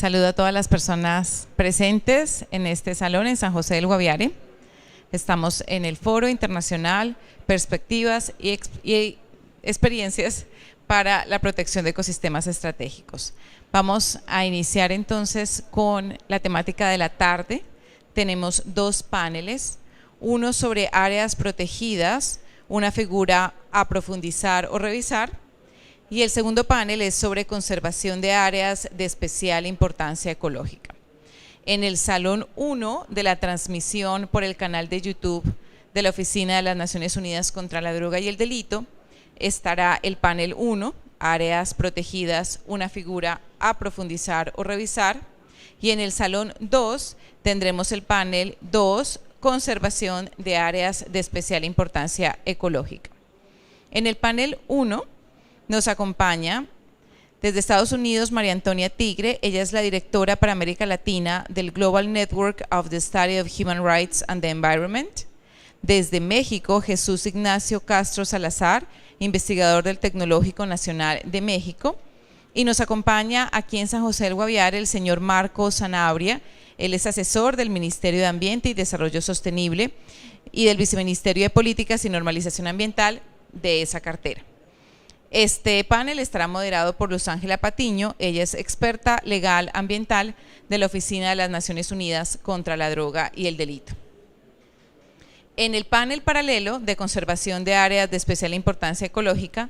Saludo a todas las personas presentes en este salón en San José del Guaviare. Estamos en el Foro Internacional Perspectivas y Experiencias para la Protección de Ecosistemas Estratégicos. Vamos a iniciar entonces con la temática de la tarde. Tenemos dos paneles, uno sobre áreas protegidas, una figura a profundizar o revisar, y el segundo panel es sobre conservación de áreas de especial importancia ecológica. En el Salón 1 de la transmisión por el canal de YouTube de la Oficina de las Naciones Unidas contra la Droga y el Delito, estará el panel 1, áreas protegidas, una figura a profundizar o revisar, y en el Salón 2 tendremos el panel 2, conservación de áreas de especial importancia ecológica. En el panel 1 nos acompaña desde Estados Unidos María Antonia Tigre. Ella es la directora para América Latina del Global Network of the Study of Human Rights and the Environment. Desde México, Jesús Ignacio Castro Salazar, investigador del Tecnológico Nacional de México. Y nos acompaña aquí en San José del Guaviare el señor Marco Sanabria. Él es asesor del Ministerio de Ambiente y Desarrollo Sostenible y del Viceministerio de Políticas y Normalización Ambiental de esa cartera. Este panel estará moderado por Luz Ángela Patiño. Ella es experta legal ambiental de la Oficina de las Naciones Unidas contra la Droga y el Delito. En el panel paralelo de conservación de áreas de especial importancia ecológica,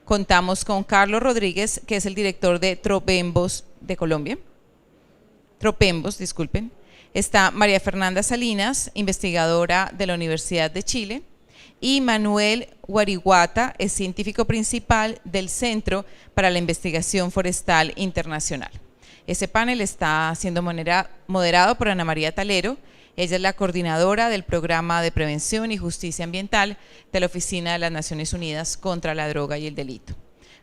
contamos con Carlos Rodríguez, que es el director de Tropembos de Colombia. Tropembos, disculpen. Está María Fernanda Salinas, investigadora de la Universidad de Chile. Y Manuel Guariguata es científico principal del Centro para la Investigación Forestal Internacional. Ese panel está siendo moderado por Ana María Talero. Ella es la coordinadora del Programa de Prevención y Justicia Ambiental de la Oficina de las Naciones Unidas contra la Droga y el Delito.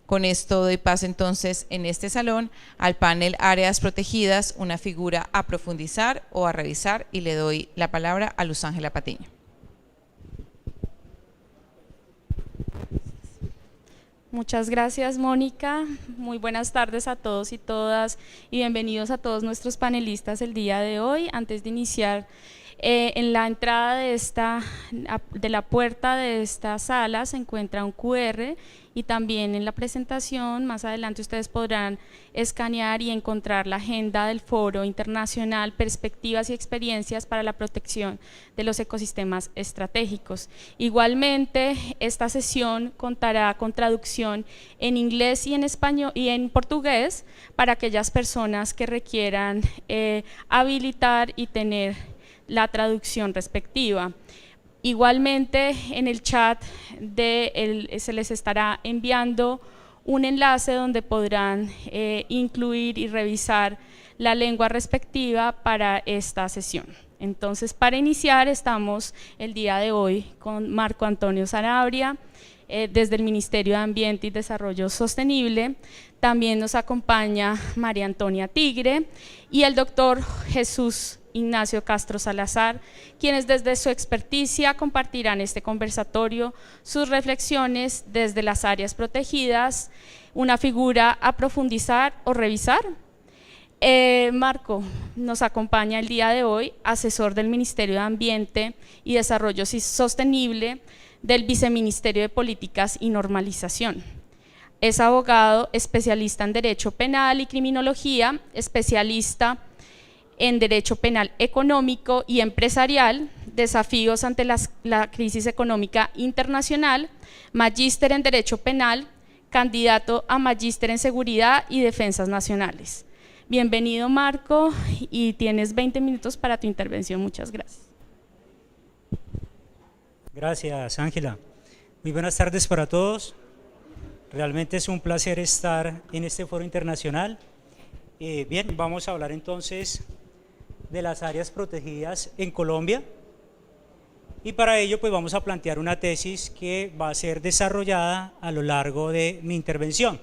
Con esto doy paso entonces en este salón al panel Áreas Protegidas, una figura a profundizar o a revisar, y le doy la palabra a Luz Ángela Patiño. Muchas gracias, Mónica. Muy buenas tardes a todos y todas y bienvenidos a todos nuestros panelistas el día de hoy. Antes de iniciar, en la entrada de la puerta de esta sala se encuentra un QR, y también en la presentación más adelante ustedes podrán escanear y encontrar la agenda del Foro Internacional Perspectivas y Experiencias para la Protección de los Ecosistemas Estratégicos. Igualmente, esta sesión contará con traducción en inglés y en español y en portugués para aquellas personas que requieran habilitar y tener la traducción respectiva. Igualmente, en el chat se les estará enviando un enlace donde podrán incluir y revisar la lengua respectiva para esta sesión. Entonces, para iniciar, estamos el día de hoy con Marco Antonio Sanabria, desde el Ministerio de Ambiente y Desarrollo Sostenible. También nos acompaña María Antonia Tigre y el doctor Jesús Ignacio Castro Salazar, quienes desde su experticia compartirán este conversatorio, sus reflexiones desde las áreas protegidas, una figura a profundizar o revisar. Marco nos acompaña el día de hoy, asesor del Ministerio de Ambiente y Desarrollo Sostenible del Viceministerio de Políticas y Normalización. Es abogado, especialista en Derecho Penal y Criminología, especialista en Derecho Penal Económico y Empresarial, desafíos ante la crisis económica internacional, magíster en Derecho Penal, candidato a magíster en Seguridad y Defensas Nacionales. Bienvenido, Marco, y tienes 20 minutos para tu intervención. Muchas gracias. Gracias, Ángela. Muy buenas tardes para todos. Realmente es un placer estar en este foro internacional. Bien, vamos a hablar entonces de las áreas protegidas en Colombia, y para ello pues vamos a plantear una tesis que va a ser desarrollada a lo largo de mi intervención.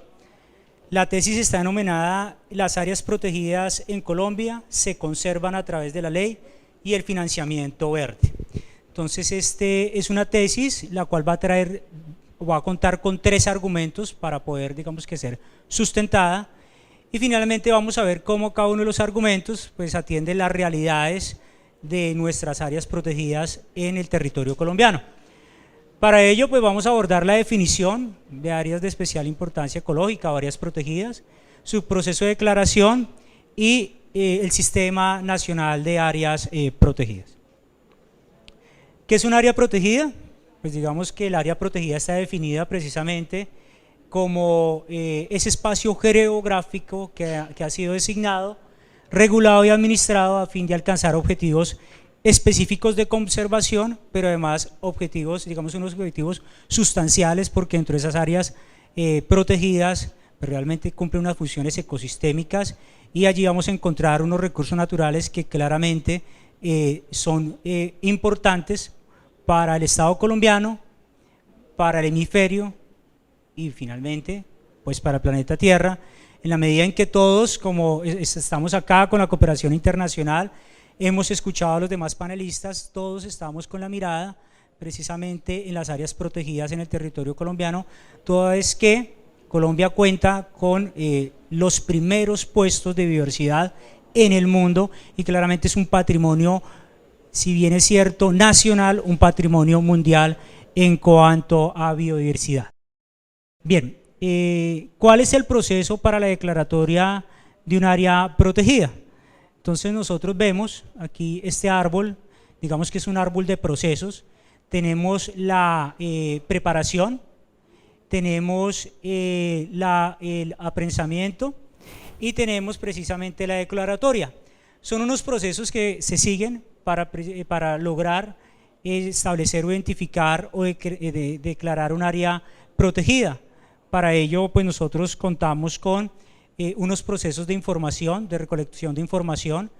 La tesis está denominada Las áreas protegidas en Colombia se conservan a través de la ley y el financiamiento verde. Entonces es una tesis la cual va a contar con 3 argumentos para poder, digamos que, ser sustentada. Y finalmente vamos a ver cómo cada uno de los argumentos pues atiende las realidades de nuestras áreas protegidas en el territorio colombiano. Para ello pues vamos a abordar la definición de áreas de especial importancia ecológica o áreas protegidas, su proceso de declaración y el Sistema Nacional de Áreas Protegidas. ¿Qué es un área protegida? Pues digamos que el área protegida está definida precisamente como ese espacio geográfico que ha sido designado, regulado y administrado a fin de alcanzar objetivos específicos de conservación, pero además objetivos, digamos unos objetivos sustanciales, porque dentro de esas áreas protegidas pues realmente cumplen unas funciones ecosistémicas y allí vamos a encontrar unos recursos naturales que claramente son importantes para el Estado colombiano, para el hemisferio y finalmente pues para el planeta Tierra, en la medida en que todos, como estamos acá con la cooperación internacional, hemos escuchado a los demás panelistas, todos estamos con la mirada precisamente en las áreas protegidas en el territorio colombiano, toda vez que Colombia cuenta con los primeros puestos de biodiversidad en el mundo y claramente es un patrimonio, si bien es cierto, nacional, un patrimonio mundial en cuanto a biodiversidad. Bien, ¿cuál es el proceso para la declaratoria de un área protegida? Entonces nosotros vemos aquí este árbol, digamos que es un árbol de procesos, tenemos la preparación, tenemos el aprensamiento y tenemos precisamente la declaratoria. Son unos procesos que se siguen para lograr establecer o identificar o declarar un área protegida. Para ello pues nosotros contamos con unos procesos de información, de recolección de información,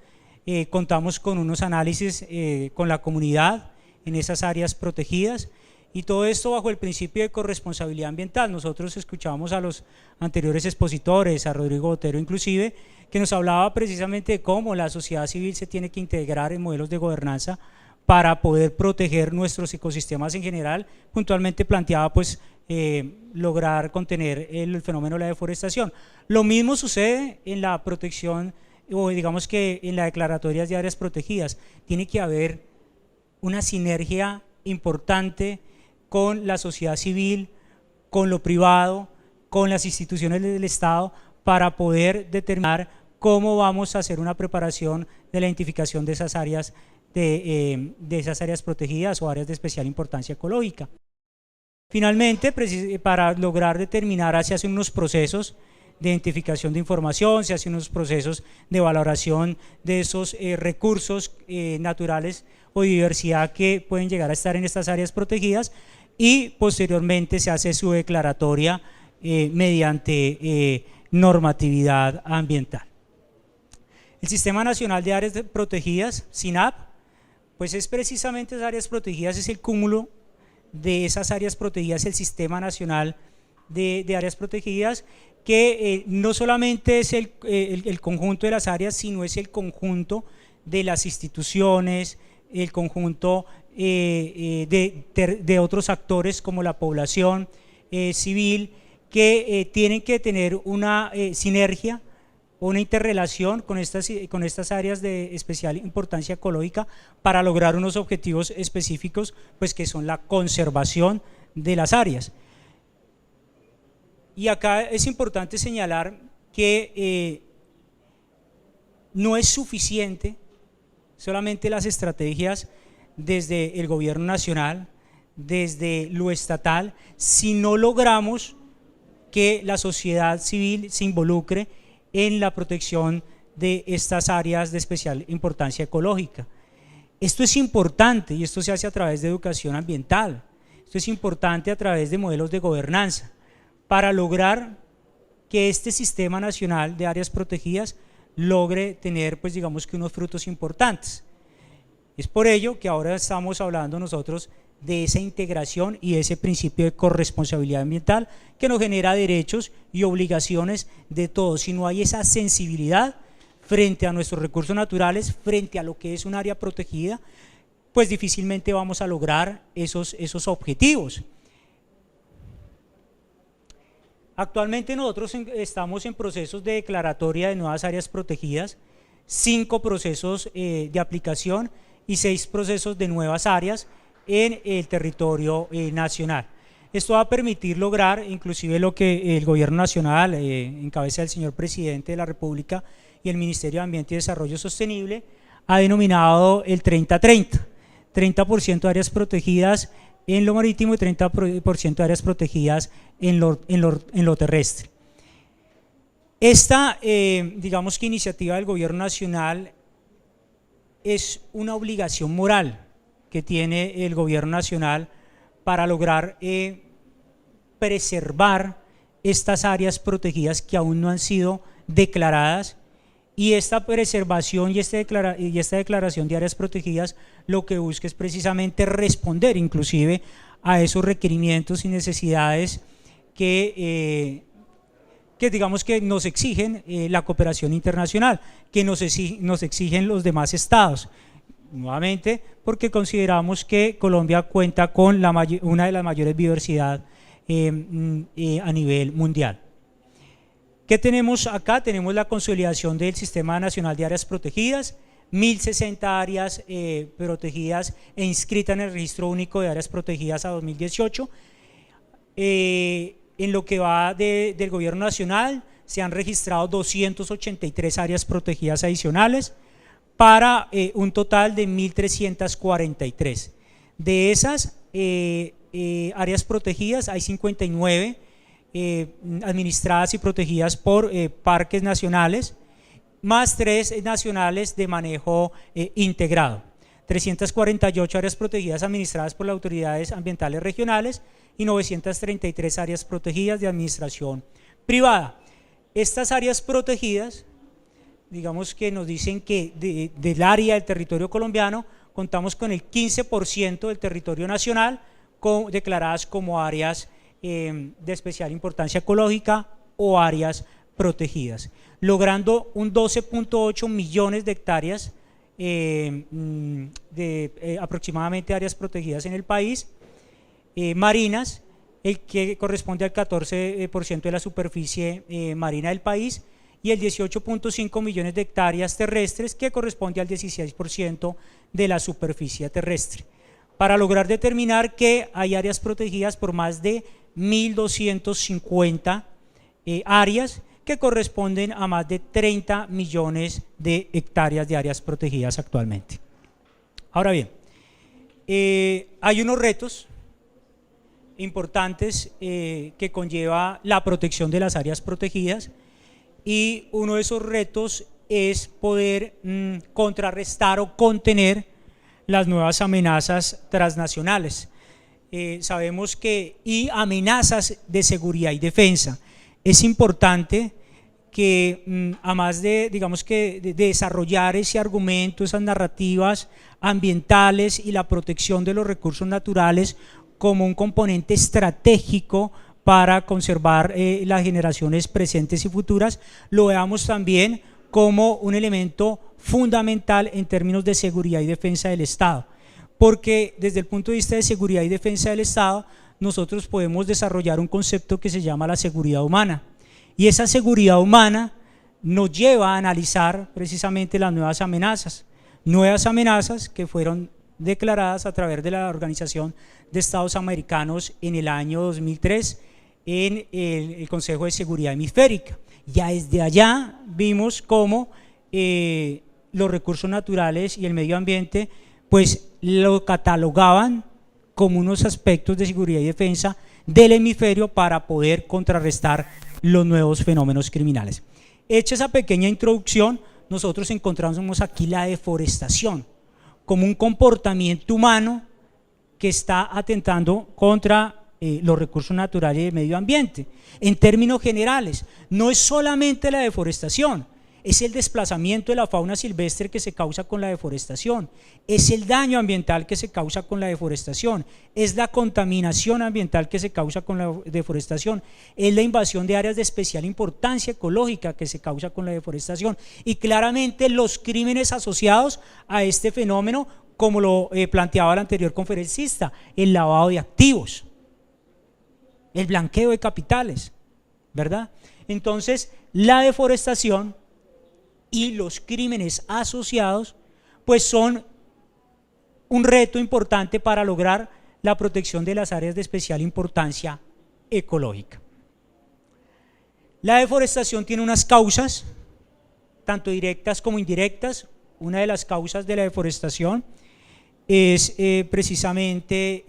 contamos con unos análisis con la comunidad en esas áreas protegidas y todo esto bajo el principio de corresponsabilidad ambiental. Nosotros escuchábamos a los anteriores expositores, a Rodrigo Botero inclusive, que nos hablaba precisamente de cómo la sociedad civil se tiene que integrar en modelos de gobernanza para poder proteger nuestros ecosistemas en general. Puntualmente planteaba pues lograr contener el fenómeno de la deforestación. Lo mismo sucede en la protección o digamos que en las declaratorias de áreas protegidas. Tiene que haber una sinergia importante con la sociedad civil, con lo privado, con las instituciones del Estado para poder determinar cómo vamos a hacer una preparación de la identificación de esas áreas esas áreas protegidas o áreas de especial importancia ecológica. Finalmente, para lograr determinar, se hacen unos procesos de identificación de información, se hacen unos procesos de valoración de esos recursos naturales o diversidad que pueden llegar a estar en estas áreas protegidas y posteriormente se hace su declaratoria mediante normatividad ambiental. El Sistema Nacional de Áreas Protegidas, SINAP, pues es precisamente esas áreas protegidas, es el cúmulo de esas áreas protegidas, el Sistema Nacional de Áreas Protegidas, que no solamente es el conjunto de las áreas, sino es el conjunto de las instituciones, el conjunto de otros actores como la población civil, que tienen que tener una sinergia, una interrelación con estas áreas de especial importancia ecológica para lograr unos objetivos específicos, pues que son la conservación de las áreas. Y acá es importante señalar que no es suficiente solamente las estrategias desde el gobierno nacional, desde lo estatal, si no logramos que la sociedad civil se involucre en la protección de estas áreas de especial importancia ecológica. Esto es importante y esto se hace a través de educación ambiental, esto es importante a través de modelos de gobernanza, para lograr que este Sistema Nacional de Áreas Protegidas logre tener, pues digamos que unos frutos importantes. Es por ello que ahora estamos hablando nosotros de esa integración y ese principio de corresponsabilidad ambiental que nos genera derechos y obligaciones de todos. Si no hay esa sensibilidad frente a nuestros recursos naturales, frente a lo que es un área protegida, pues difícilmente vamos a lograr esos objetivos. Actualmente nosotros estamos en procesos de declaratoria de nuevas áreas protegidas, 5 procesos de aplicación y 6 procesos de nuevas áreas en el territorio nacional. Esto va a permitir lograr inclusive lo que el gobierno nacional, en cabeza del señor presidente de la República y el Ministerio de Ambiente y Desarrollo Sostenible, ha denominado el 30-30, 30% de áreas protegidas en lo marítimo y 30% de áreas protegidas en lo terrestre. Esta, digamos que iniciativa del gobierno nacional es una obligación moral que tiene el gobierno nacional para lograr preservar estas áreas protegidas que aún no han sido declaradas, y esta preservación y esta declaración de áreas protegidas lo que busca es precisamente responder inclusive a esos requerimientos y necesidades que digamos que nos exigen la cooperación internacional, que nos exigen los demás estados. Nuevamente, porque consideramos que Colombia cuenta con una de las mayores biodiversidades a nivel mundial. ¿Qué tenemos acá? Tenemos la consolidación del Sistema Nacional de Áreas Protegidas, 1060 áreas protegidas e inscritas en el Registro Único de Áreas Protegidas a 2018. En lo que va del gobierno nacional se han registrado 283 áreas protegidas adicionales para un total de 1.343. De esas áreas protegidas hay 59 administradas y protegidas por parques nacionales, más 3 nacionales de manejo integrado, 348 áreas protegidas administradas por las autoridades ambientales regionales y 933 áreas protegidas de administración privada. Estas áreas protegidas, digamos que nos dicen que del área del territorio colombiano contamos con el 15% del territorio nacional declaradas como áreas de especial importancia ecológica o áreas protegidas, logrando un 12.8 millones de hectáreas aproximadamente áreas protegidas en el país, marinas, el que corresponde al 14% de la superficie marina del país, y el 18.5 millones de hectáreas terrestres, que corresponde al 16% de la superficie terrestre, para lograr determinar que hay áreas protegidas por más de 1.250 áreas que corresponden a más de 30 millones de hectáreas de áreas protegidas actualmente. Ahora bien, hay unos retos importantes que conlleva la protección de las áreas protegidas, y uno de esos retos es poder contrarrestar o contener las nuevas amenazas transnacionales. Sabemos que y amenazas de seguridad y defensa. Es importante que además de, digamos que de desarrollar ese argumento, esas narrativas ambientales y la protección de los recursos naturales como un componente estratégico para conservar las generaciones presentes y futuras, lo veamos también como un elemento fundamental en términos de seguridad y defensa del Estado, porque desde el punto de vista de seguridad y defensa del Estado nosotros podemos desarrollar un concepto que se llama la seguridad humana, y esa seguridad humana nos lleva a analizar precisamente las nuevas amenazas que fueron declaradas a través de la Organización de Estados Americanos en el año 2003 en el Consejo de Seguridad Hemisférica. Ya desde allá vimos cómo los recursos naturales y el medio ambiente pues lo catalogaban como unos aspectos de seguridad y defensa del hemisferio para poder contrarrestar los nuevos fenómenos criminales. Hecha esa pequeña introducción, nosotros encontramos aquí la deforestación como un comportamiento humano que está atentando contra los recursos naturales y el medio ambiente. En términos generales, no es solamente la deforestación, es el desplazamiento de la fauna silvestre que se causa con la deforestación, es el daño ambiental que se causa con la deforestación, es la contaminación ambiental que se causa con la deforestación, es la invasión de áreas de especial importancia ecológica que se causa con la deforestación, y claramente los crímenes asociados a este fenómeno, como lo planteaba el anterior conferencista, el lavado de activos, el blanqueo de capitales, ¿verdad? Entonces, la deforestación y los crímenes asociados, pues son un reto importante para lograr la protección de las áreas de especial importancia ecológica. La deforestación tiene unas causas, tanto directas como indirectas. Una de las causas de la deforestación es precisamente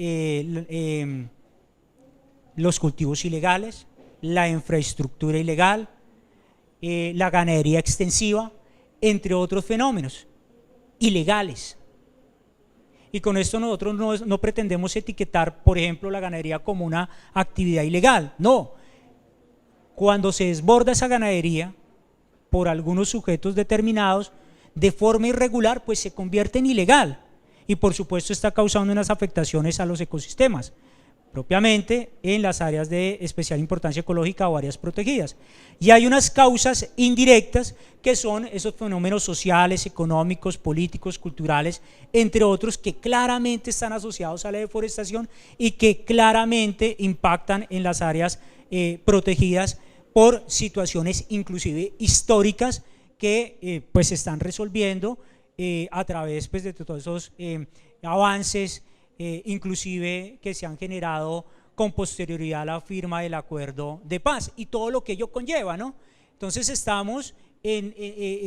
los cultivos ilegales, la infraestructura ilegal, la ganadería extensiva, entre otros fenómenos ilegales. Y con esto nosotros no pretendemos etiquetar, por ejemplo, la ganadería como una actividad ilegal. No, cuando se desborda esa ganadería por algunos sujetos determinados de forma irregular, pues se convierte en ilegal y por supuesto está causando unas afectaciones a los ecosistemas, propiamente en las áreas de especial importancia ecológica o áreas protegidas. Y hay unas causas indirectas que son esos fenómenos sociales, económicos, políticos, culturales, entre otros, que claramente están asociados a la deforestación y que claramente impactan en las áreas protegidas por situaciones inclusive históricas que pues se están resolviendo a través pues, de todos esos avances inclusive que se han generado con posterioridad a la firma del acuerdo de paz y todo lo que ello conlleva, ¿no? Entonces estamos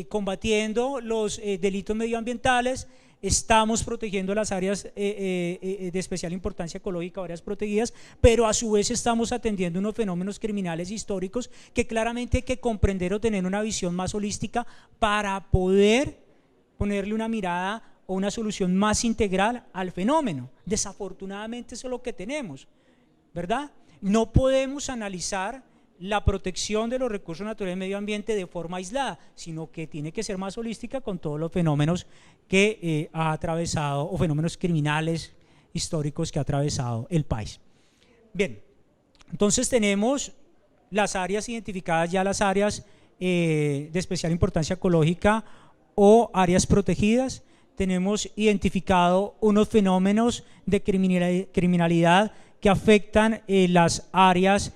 combatiendo los delitos medioambientales, estamos protegiendo las áreas de especial importancia ecológica, áreas protegidas, pero a su vez estamos atendiendo unos fenómenos criminales históricos que claramente hay que comprender o tener una visión más holística para poder ponerle una mirada o una solución más integral al fenómeno. Desafortunadamente eso es lo que tenemos, ¿verdad? No podemos analizar la protección de los recursos naturales y medio ambiente de forma aislada, sino que tiene que ser más holística con todos los fenómenos que ha atravesado, o fenómenos criminales históricos que ha atravesado el país. Bien, entonces tenemos las áreas identificadas ya, las áreas de especial importancia ecológica o áreas protegidas. Tenemos identificado unos fenómenos de criminalidad que afectan las áreas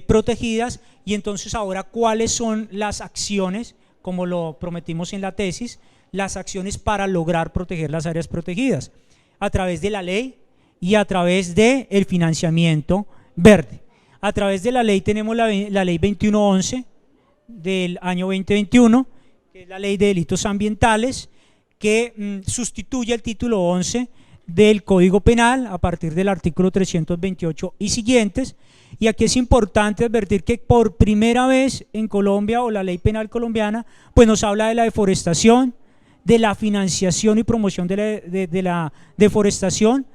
protegidas, y entonces ahora cuáles son las acciones, como lo prometimos en la tesis, las acciones para lograr proteger las áreas protegidas a través de la ley y a través del financiamiento verde. A través de la ley tenemos la ley 2111 del año 2021, que es la ley de delitos ambientales, que sustituye el título 11 del Código Penal a partir del artículo 328 y siguientes. Y aquí es importante advertir que por primera vez en Colombia, o la ley penal colombiana, pues nos habla de la deforestación, de la financiación y promoción de la deforestación,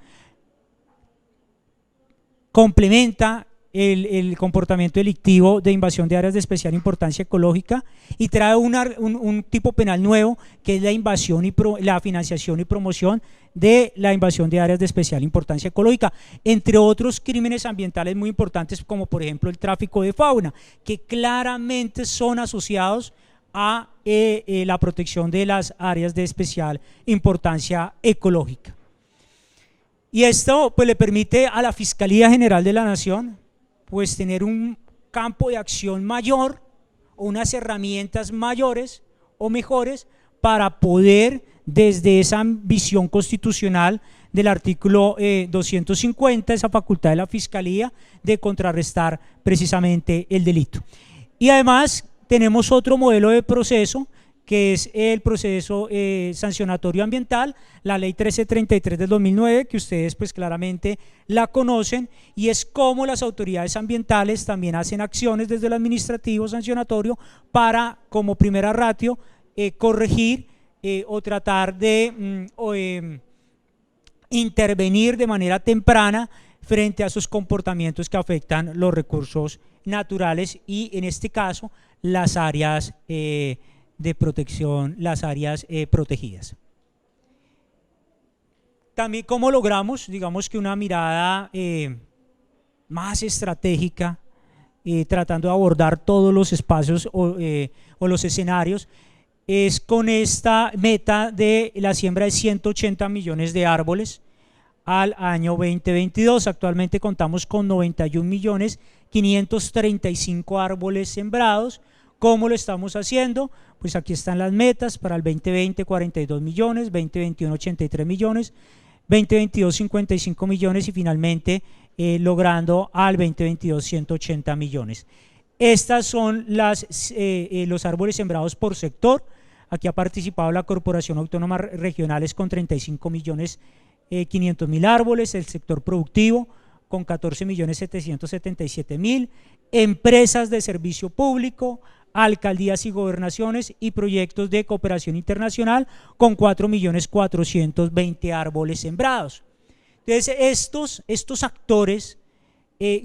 complementa el comportamiento delictivo de invasión de áreas de especial importancia ecológica y trae un tipo penal nuevo, que es la invasión y la financiación y promoción de la invasión de áreas de especial importancia ecológica, entre otros crímenes ambientales muy importantes, como por ejemplo el tráfico de fauna, que claramente son asociados a la protección de las áreas de especial importancia ecológica. Y esto pues le permite a la Fiscalía General de la Nación pues tener un campo de acción mayor, o unas herramientas mayores o mejores para poder, desde esa visión constitucional del artículo 250, esa facultad de la Fiscalía de contrarrestar precisamente el delito. Y además tenemos otro modelo de proceso, que es el proceso sancionatorio ambiental, la ley 1333 del 2009, que ustedes pues claramente la conocen, y es como las autoridades ambientales también hacen acciones desde el administrativo sancionatorio para, como primera ratio, corregir o tratar de intervenir de manera temprana frente a esos comportamientos que afectan los recursos naturales y, en este caso, las áreas de protección, las áreas protegidas. También, ¿cómo logramos, digamos, que una mirada más estratégica, tratando de abordar todos los espacios o los escenarios? Es con esta meta de la siembra de 180 millones de árboles al año 2022. Actualmente contamos con 91 millones 535 árboles sembrados. ¿Cómo lo estamos haciendo? Pues aquí están las metas: para el 2020 42 millones, 2021 83 millones, 2022 55 millones y finalmente logrando al 2022 180 millones. Estas son los árboles sembrados por sector. Aquí ha participado la Corporación Autónoma Regionales con 35 millones 500 mil árboles, el sector productivo con 14 millones 777 mil, empresas de servicio público, alcaldías y gobernaciones y proyectos de cooperación internacional con 4 millones 420 árboles sembrados. Entonces estos actores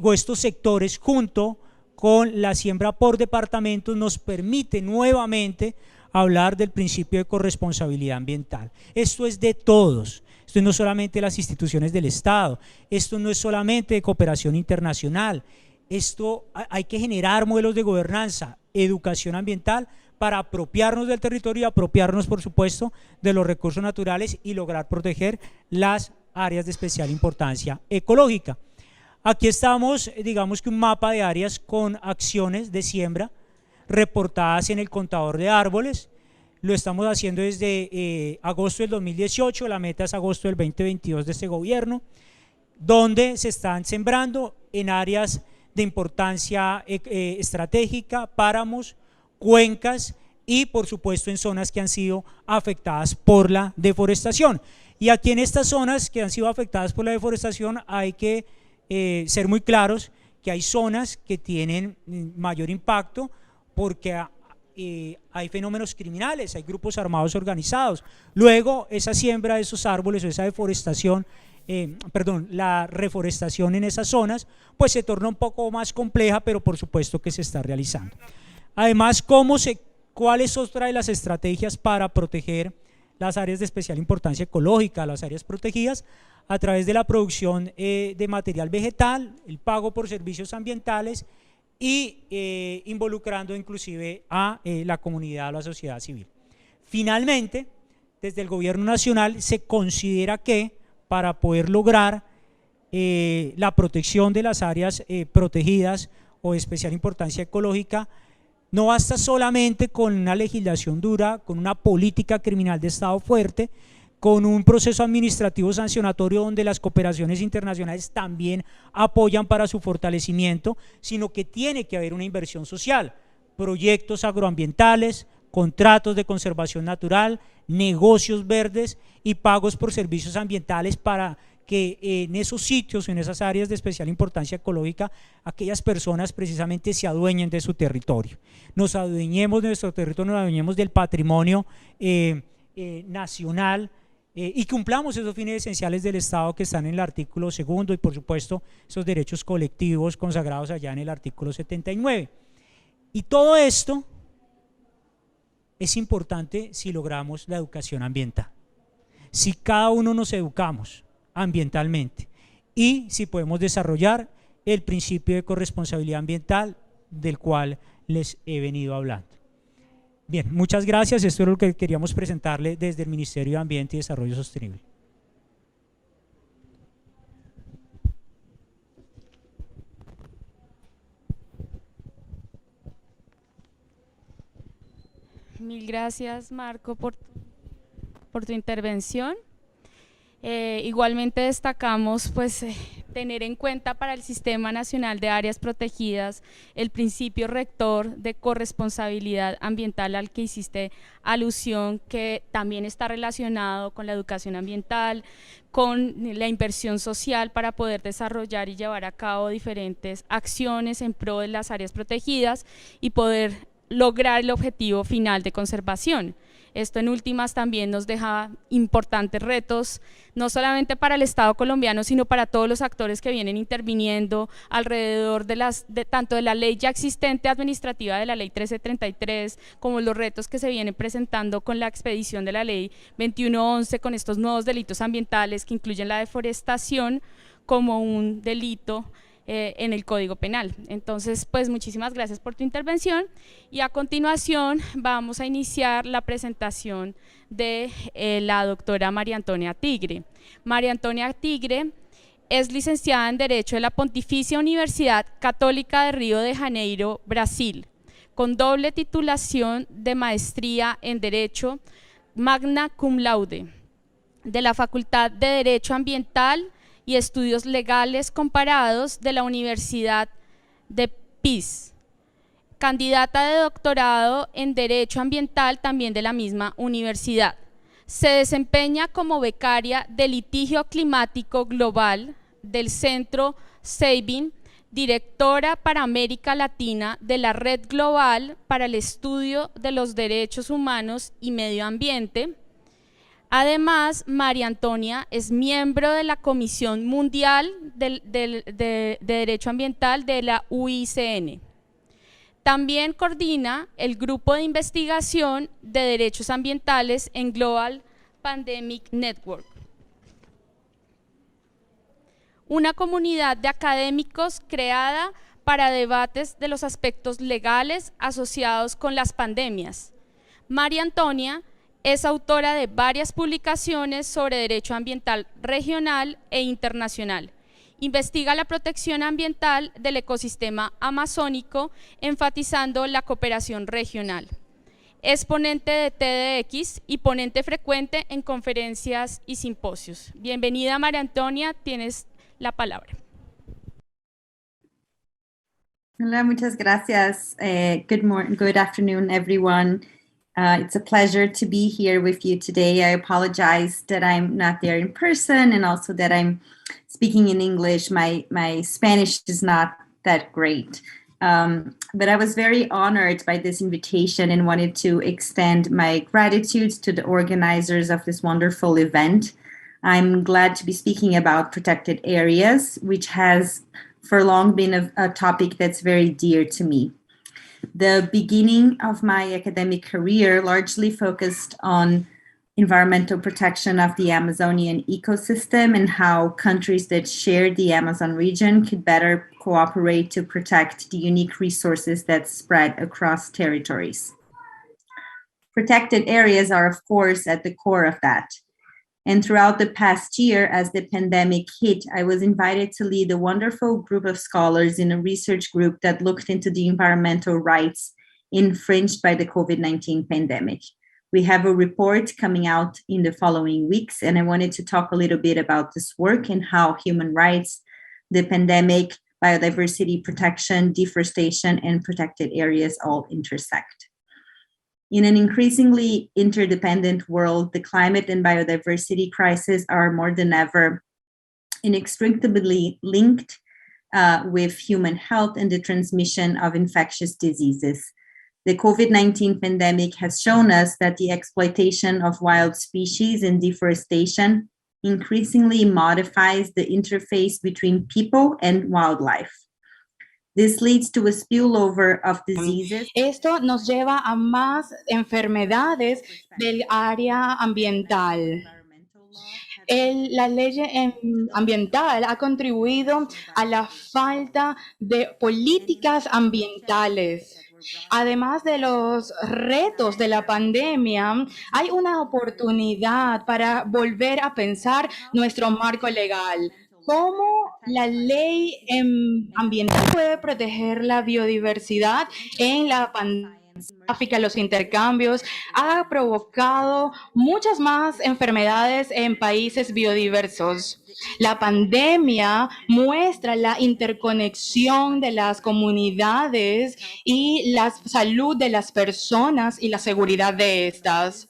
o estos sectores junto con la siembra por departamentos nos permite nuevamente hablar del principio de corresponsabilidad ambiental. Esto es de todos, esto no es solamente de las instituciones del Estado, esto no es solamente de cooperación internacional, esto hay que generar modelos de gobernanza, educación ambiental para apropiarnos del territorio y apropiarnos, por supuesto, de los recursos naturales y lograr proteger las áreas de especial importancia ecológica. Aquí estamos, digamos que un mapa de áreas con acciones de siembra reportadas en el contador de árboles. Lo estamos haciendo desde agosto del 2018, la meta es agosto del 2022 de este gobierno, donde se están sembrando en áreas de importancia estratégica, páramos, cuencas y por supuesto en zonas que han sido afectadas por la deforestación. Y aquí en estas zonas que han sido afectadas por la deforestación hay que ser muy claros que hay zonas que tienen mayor impacto porque hay fenómenos criminales, hay grupos armados organizados. Luego esa siembra de esos árboles o esa deforestación, la reforestación en esas zonas pues se torna un poco más compleja, pero por supuesto que se está realizando. Además, ¿cuál es otra de las estrategias para proteger las áreas de especial importancia ecológica, las áreas protegidas? A través de la producción de material vegetal, el pago por servicios ambientales y involucrando inclusive a la comunidad, a la sociedad civil. Finalmente, desde el gobierno nacional se considera que para poder lograr la protección de las áreas protegidas o de especial importancia ecológica, no basta solamente con una legislación dura, con una política criminal de Estado fuerte, con un proceso administrativo sancionatorio donde las cooperaciones internacionales también apoyan para su fortalecimiento, sino que tiene que haber una inversión social, proyectos agroambientales, contratos de conservación natural, negocios verdes y pagos por servicios ambientales para que en esos sitios, en esas áreas de especial importancia ecológica, aquellas personas precisamente se adueñen de su territorio, nos adueñemos de nuestro territorio, nos adueñemos del patrimonio nacional y cumplamos esos fines esenciales del Estado que están en el artículo 2 y por supuesto esos derechos colectivos consagrados allá en el artículo 79. Y todo esto es importante si logramos la educación ambiental, si cada uno nos educamos ambientalmente y si podemos desarrollar el principio de corresponsabilidad ambiental del cual les he venido hablando. Bien, muchas gracias. Esto es lo que queríamos presentarle desde el Ministerio de Ambiente y Desarrollo Sostenible. Mil gracias, Marco, por tu intervención. Igualmente destacamos pues tener en cuenta para el Sistema Nacional de Áreas Protegidas el principio rector de corresponsabilidad ambiental al que hiciste alusión, que también está relacionado con la educación ambiental, con la inversión social para poder desarrollar y llevar a cabo diferentes acciones en pro de las áreas protegidas y poder lograr el objetivo final de conservación. Esto en últimas también nos deja importantes retos, no solamente para el Estado colombiano, sino para todos los actores que vienen interviniendo alrededor de tanto de la ley ya existente administrativa de la ley 1333, como los retos que se vienen presentando con la expedición de la ley 2111, con estos nuevos delitos ambientales que incluyen la deforestación como un delito en el Código Penal. Entonces, pues muchísimas gracias por tu intervención y a continuación vamos a iniciar la presentación de la doctora María Antonia Tigre. María Antonia Tigre es licenciada en Derecho de la Pontificia Universidad Católica de Río de Janeiro, Brasil, con doble titulación de maestría en Derecho, magna cum laude, de la Facultad de Derecho Ambiental y Estudios Legales Comparados de la Universidad de Pise, candidata de doctorado en Derecho Ambiental también de la misma universidad. Se desempeña como becaria de litigio climático global del Centro Sabin, directora para América Latina de la Red Global para el Estudio de los Derechos Humanos y Medio Ambiente. Además, María Antonia es miembro de la Comisión Mundial de Derecho Ambiental de la UICN. También coordina el Grupo de Investigación de Derechos Ambientales en Global Pandemic Network, una comunidad de académicos creada para debates de los aspectos legales asociados con las pandemias. María Antonia es autora de varias publicaciones sobre derecho ambiental regional e internacional. Investiga la protección ambiental del ecosistema amazónico, enfatizando la cooperación regional. Es ponente de TEDx y ponente frecuente en conferencias y simposios. Bienvenida, María Antonia, tienes la palabra. Hola, muchas gracias. Good afternoon, everyone. It's a pleasure to be here with you today. I apologize that I'm not there in person and also that I'm speaking in English. My Spanish is not that great. But I was very honored by this invitation and wanted to extend my gratitude to the organizers of this wonderful event. I'm glad to be speaking about protected areas, which has for long been a topic that's very dear to me. The beginning of my academic career largely focused on environmental protection of the Amazonian ecosystem and how countries that share the Amazon region could better cooperate to protect the unique resources that spread across territories. Protected areas are, of course, at the core of that. And throughout the past year, as the pandemic hit, I was invited to lead a wonderful group of scholars in a research group that looked into the environmental rights infringed by the COVID-19 pandemic. We have a report coming out in the following weeks, and I wanted to talk a little bit about this work and how human rights, the pandemic, biodiversity protection, deforestation, and protected areas all intersect. In an increasingly interdependent world, the climate and biodiversity crisis are more than ever inextricably linked with human health and the transmission of infectious diseases. The COVID-19 pandemic has shown us that the exploitation of wild species and deforestation increasingly modifies the interface between people and wildlife. This leads to a spillover of diseases. Esto nos lleva a más enfermedades del área ambiental. La ley ambiental ha contribuido a la falta de políticas ambientales. Además de los retos de la pandemia, hay una oportunidad para volver a pensar nuestro marco legal. ¿Cómo la ley ambiental puede proteger la biodiversidad en la pandemia? Los intercambios ha provocado muchas más enfermedades en países biodiversos. La pandemia muestra la interconexión de las comunidades y la salud de las personas y la seguridad de estas.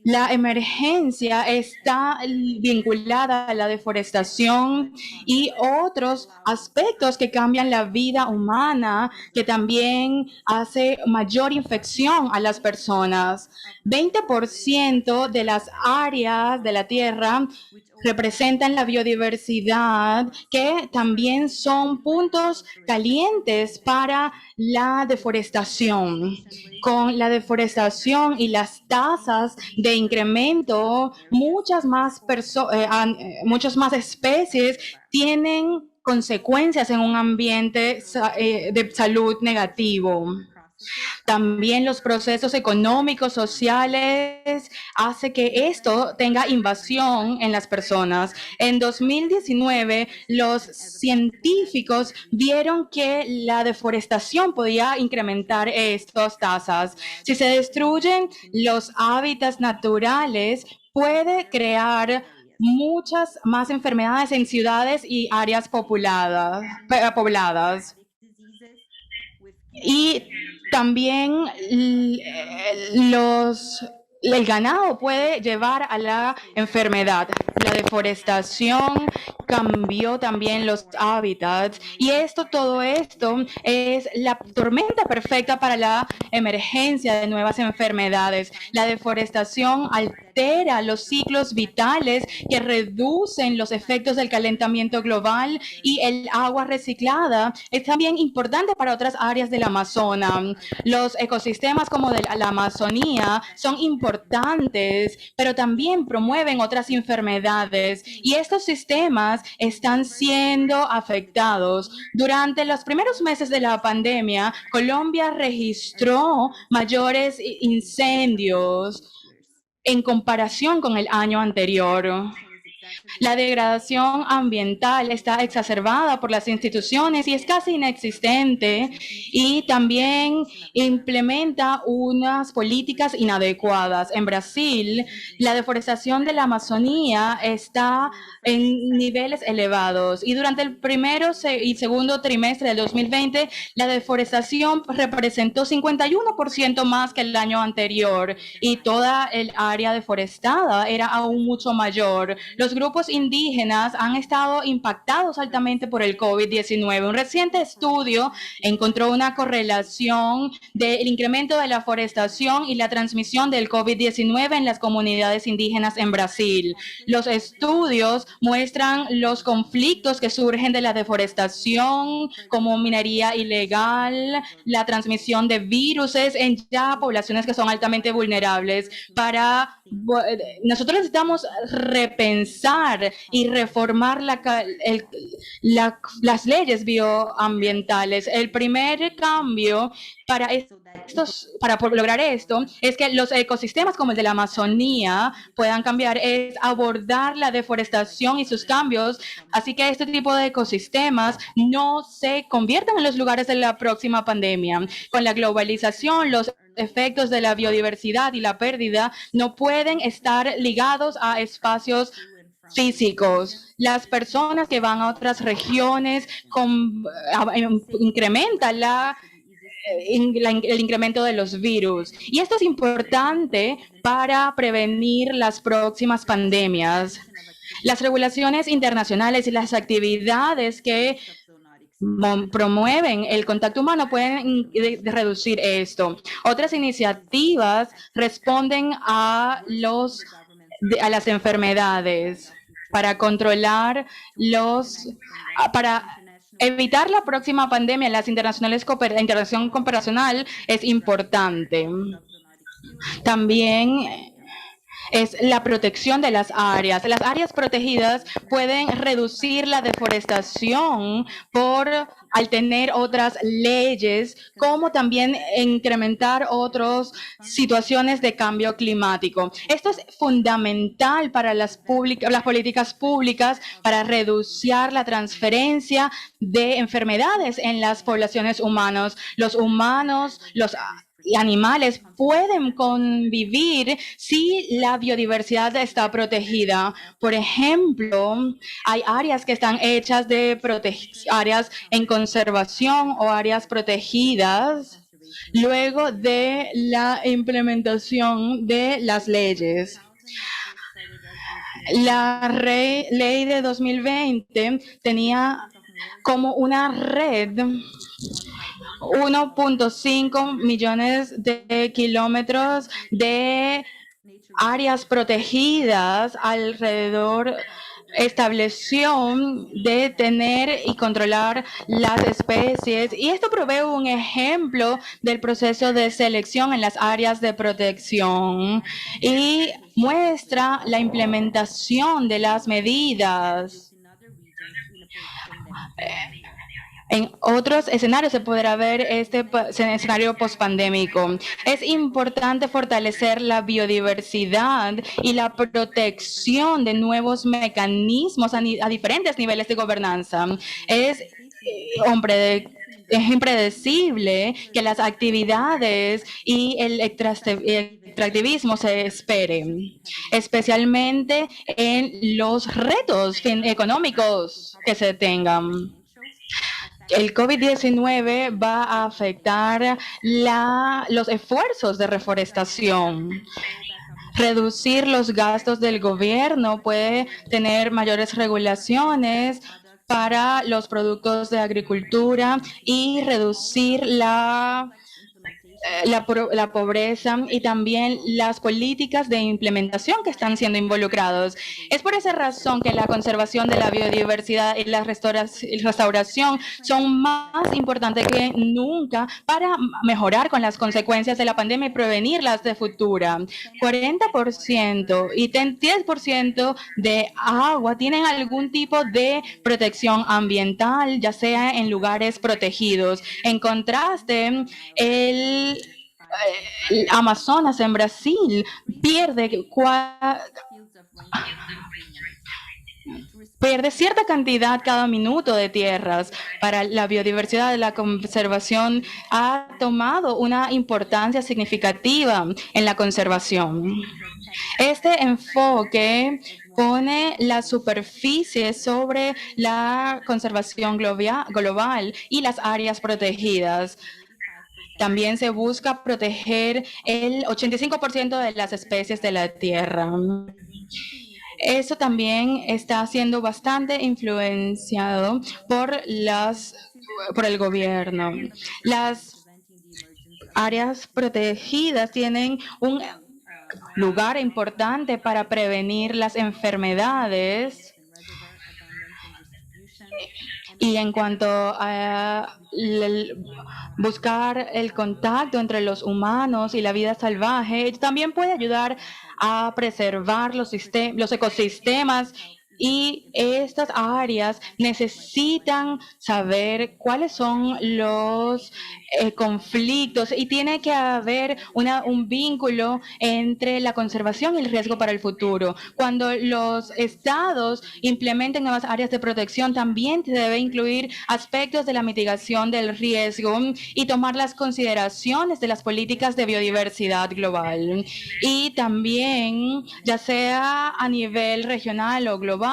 La emergencia está vinculada a la deforestación y otros aspectos que cambian la vida humana, que también hace mayor infección a las personas. 20% de las áreas de la Tierra representan la biodiversidad, que también son puntos calientes para la deforestación. Con la deforestación y las tasas de incremento, muchas más especies tienen consecuencias en un ambiente de salud negativo. También los procesos económicos, sociales, hace que esto tenga invasión en las personas. En 2019, los científicos vieron que la deforestación podía incrementar estas tasas. Si se destruyen los hábitats naturales, puede crear muchas más enfermedades en ciudades y áreas pobladas. Y también el ganado puede llevar a la enfermedad. La deforestación cambió también los hábitats y todo esto es la tormenta perfecta para la emergencia de nuevas enfermedades. La deforestación altera los ciclos vitales que reducen los efectos del calentamiento global, y el agua reciclada es también importante para otras áreas del Amazonas. Los ecosistemas como de la Amazonía son importantes, pero también promueven otras enfermedades, y estos sistemas están siendo afectados. Durante los primeros meses de la pandemia, Colombia registró mayores incendios en comparación con el año anterior. La degradación ambiental está exacerbada por las instituciones y es casi inexistente, y también implementa unas políticas inadecuadas. En Brasil, la deforestación de la Amazonía está en niveles elevados, y durante el primero y segundo trimestre del 2020, la deforestación representó 51% más que el año anterior, y toda el área deforestada era aún mucho mayor. Los grupos indígenas han estado impactados altamente por el COVID-19. Un reciente estudio encontró una correlación del incremento de la forestación y la transmisión del COVID-19 en las comunidades indígenas en Brasil. Los estudios muestran los conflictos que surgen de la deforestación, como minería ilegal, la transmisión de virus en ya poblaciones que son altamente vulnerables. Nosotros necesitamos repensar y reformar las leyes bioambientales. El primer cambio para lograr esto es que los ecosistemas como el de la Amazonía puedan cambiar, es abordar la deforestación y sus cambios, así que este tipo de ecosistemas no se conviertan en los lugares de la próxima pandemia. Con la globalización, los efectos de la biodiversidad y la pérdida no pueden estar ligados a espacios físicos. Las personas que van a otras regiones incrementan el incremento de los virus. Y esto es importante para prevenir las próximas pandemias. Las regulaciones internacionales y las actividades que promueven el contacto humano pueden reducir esto. Otras iniciativas responden a las enfermedades para controlar para evitar la próxima pandemia. La integración cooperacional es importante. También es la protección de las áreas. Las áreas protegidas pueden reducir la deforestación al tener otras leyes, como también incrementar otras situaciones de cambio climático. Esto es fundamental para las políticas públicas para reducir la transferencia de enfermedades en las poblaciones humanas. Los humanos, los animales pueden convivir si la biodiversidad está protegida. Por ejemplo, hay áreas que están hechas de áreas en conservación o áreas protegidas luego de la implementación de las leyes. La ley de 2020 tenía como una red 1.5 millones de kilómetros de áreas protegidas alrededor. Estableció de tener y controlar las especies, y esto provee un ejemplo del proceso de selección en las áreas de protección y muestra la implementación de las medidas. En otros escenarios se podrá ver este escenario pospandémico. Es importante fortalecer la biodiversidad y la protección de nuevos mecanismos a diferentes niveles de gobernanza. Es impredecible que las actividades y el extractivismo se esperen, especialmente en los retos económicos que se tengan. El COVID-19 va a afectar los esfuerzos de reforestación. Reducir los gastos del gobierno puede tener mayores regulaciones para los productos de agricultura y reducir la pobreza y también las políticas de implementación que están siendo involucrados. Es por esa razón que la conservación de la biodiversidad y la restauración son más importantes que nunca para mejorar con las consecuencias de la pandemia y prevenirlas de futura. 40% y 10% de agua tienen algún tipo de protección ambiental, ya sea en lugares protegidos. En contraste, el Amazonas en Brasil pierde cierta cantidad cada minuto de tierras. Para la biodiversidad, la conservación ha tomado una importancia significativa en la conservación. Este enfoque pone la superficie sobre la conservación global y las áreas protegidas. También se busca proteger el 85% de las especies de la Tierra. Eso también está siendo bastante influenciado por el gobierno. Las áreas protegidas tienen un lugar importante para prevenir las enfermedades. Y en cuanto a buscar el contacto entre los humanos y la vida salvaje, también puede ayudar a preservar los ecosistemas. Y estas áreas necesitan saber cuáles son los conflictos y tiene que haber un vínculo entre la conservación y el riesgo para el futuro. Cuando los estados implementen nuevas áreas de protección, también se debe incluir aspectos de la mitigación del riesgo y tomar las consideraciones de las políticas de biodiversidad global. Y también, ya sea a nivel regional o global,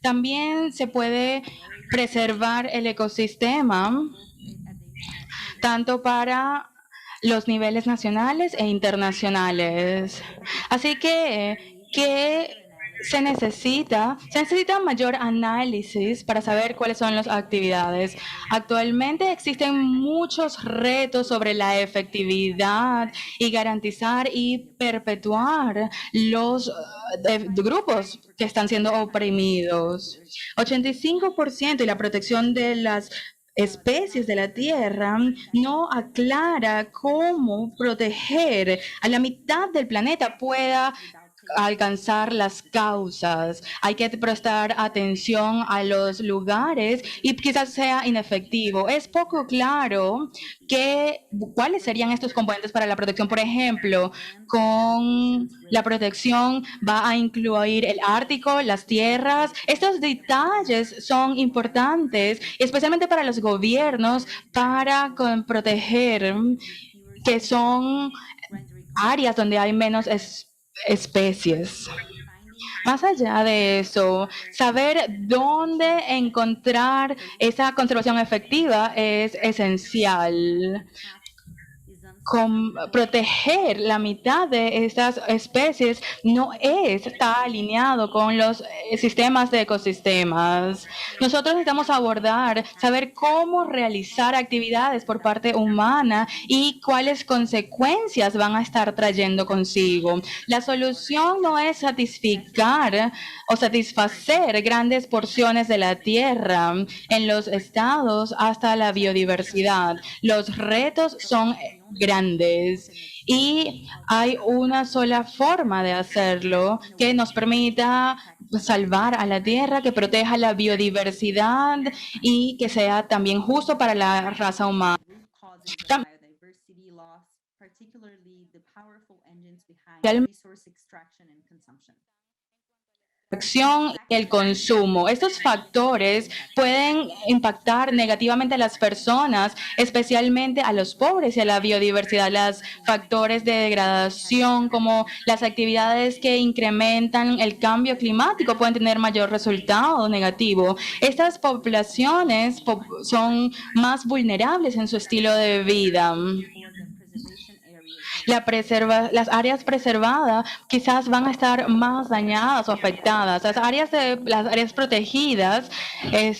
también se puede preservar el ecosistema tanto para los niveles nacionales e internacionales. Así que se necesita mayor análisis para saber cuáles son las actividades. Actualmente existen muchos retos sobre la efectividad y garantizar y perpetuar los grupos que están siendo oprimidos. 85% y la protección de las especies de la Tierra no aclara cómo proteger a la mitad del planeta pueda alcanzar las causas. Hay que prestar atención a los lugares y quizás sea inefectivo. Es poco claro cuáles serían estos componentes para la protección. Por ejemplo, con la protección va a incluir el Ártico, las tierras. Estos detalles son importantes, especialmente para los gobiernos, para proteger, que son áreas donde hay menos especies. Más allá de eso, saber dónde encontrar esa conservación efectiva es esencial. Proteger la mitad de estas especies no está alineado con los sistemas de ecosistemas. Nosotros necesitamos saber cómo realizar actividades por parte humana y cuáles consecuencias van a estar trayendo consigo. La solución no es satisfacer grandes porciones de la tierra en los estados hasta la biodiversidad. Los retos son grandes y hay una sola forma de hacerlo que nos permita salvar a la tierra, que proteja la biodiversidad y que sea también justo para la raza humana. Tam- y el consumo. Estos factores pueden impactar negativamente a las personas, especialmente a los pobres y a la biodiversidad. Los factores de degradación, como las actividades que incrementan el cambio climático, pueden tener mayor resultado negativo. Estas poblaciones son más vulnerables en su estilo de vida. Las áreas preservadas quizás van a estar más dañadas o afectadas. Las áreas protegidas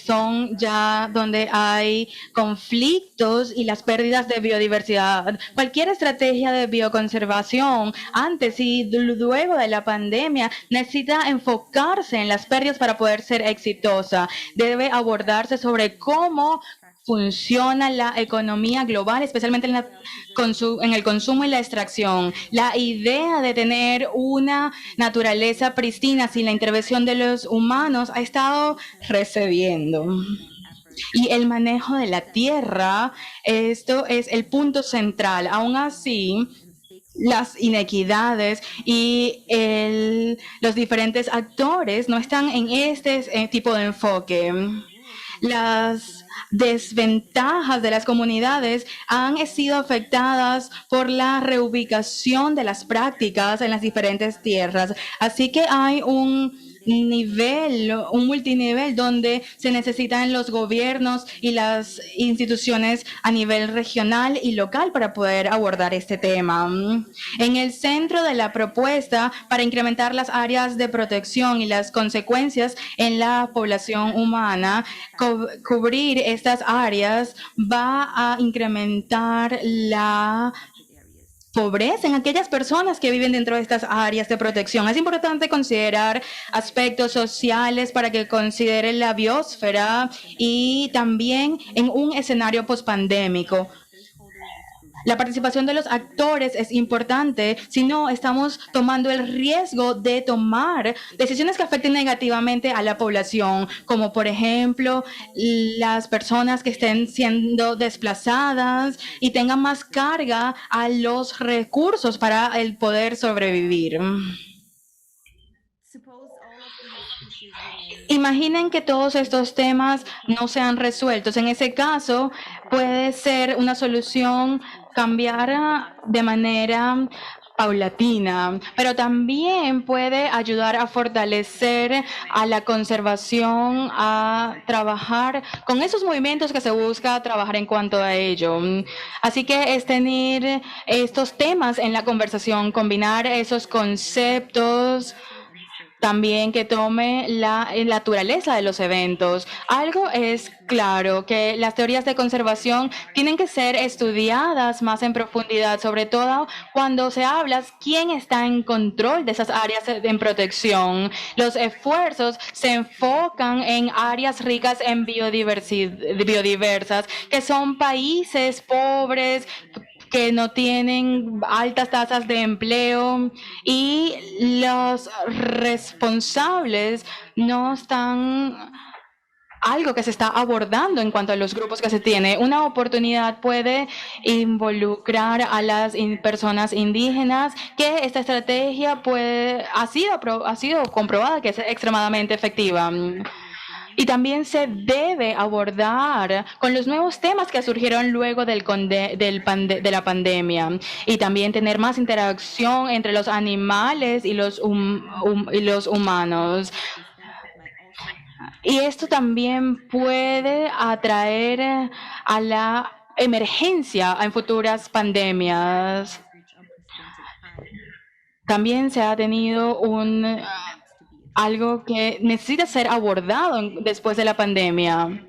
son ya donde hay conflictos y las pérdidas de biodiversidad. Cualquier estrategia de bioconservación antes y luego de la pandemia necesita enfocarse en las pérdidas para poder ser exitosa. Debe abordarse sobre cómo funciona la economía global, especialmente en el consumo y la extracción. La idea de tener una naturaleza pristina sin la intervención de los humanos ha estado recediendo. Y el manejo de la tierra, esto es el punto central. Aún así, las inequidades y los diferentes actores no están en este tipo de enfoque. Las desventajas de las comunidades han sido afectadas por la reubicación de las prácticas en las diferentes tierras. Así que hay un multinivel donde se necesitan los gobiernos y las instituciones a nivel regional y local para poder abordar este tema. En el centro de la propuesta para incrementar las áreas de protección y las consecuencias en la población humana, cubrir estas áreas va a incrementar la pobreza en aquellas personas que viven dentro de estas áreas de protección. Es importante considerar aspectos sociales para que considere la biosfera y también en un escenario pospandémico. La participación de los actores es importante, si no estamos tomando el riesgo de tomar decisiones que afecten negativamente a la población, como por ejemplo las personas que estén siendo desplazadas y tengan más carga a los recursos para el poder sobrevivir. Imaginen que todos estos temas no sean resueltos. En ese caso, puede ser una solución cambiar de manera paulatina, pero también puede ayudar a fortalecer a la conservación, a trabajar con esos movimientos que se busca trabajar en cuanto a ello. Así que es tener estos temas en la conversación, combinar esos conceptos, también que tome la naturaleza de los eventos. Algo es claro, que las teorías de conservación tienen que ser estudiadas más en profundidad, sobre todo cuando se habla quién está en control de esas áreas en protección. Los esfuerzos se enfocan en áreas ricas en biodiversas, que son países pobres, que no tienen altas tasas de empleo y los responsables no están algo que se está abordando en cuanto a los grupos que se tiene. Una oportunidad puede involucrar a las personas indígenas, que esta estrategia ha sido comprobada que es extremadamente efectiva. Y también se debe abordar con los nuevos temas que surgieron luego de la pandemia, y también tener más interacción entre los animales y los humanos. Y esto también puede atraer a la emergencia en futuras pandemias. También se ha tenido algo que necesita ser abordado después de la pandemia.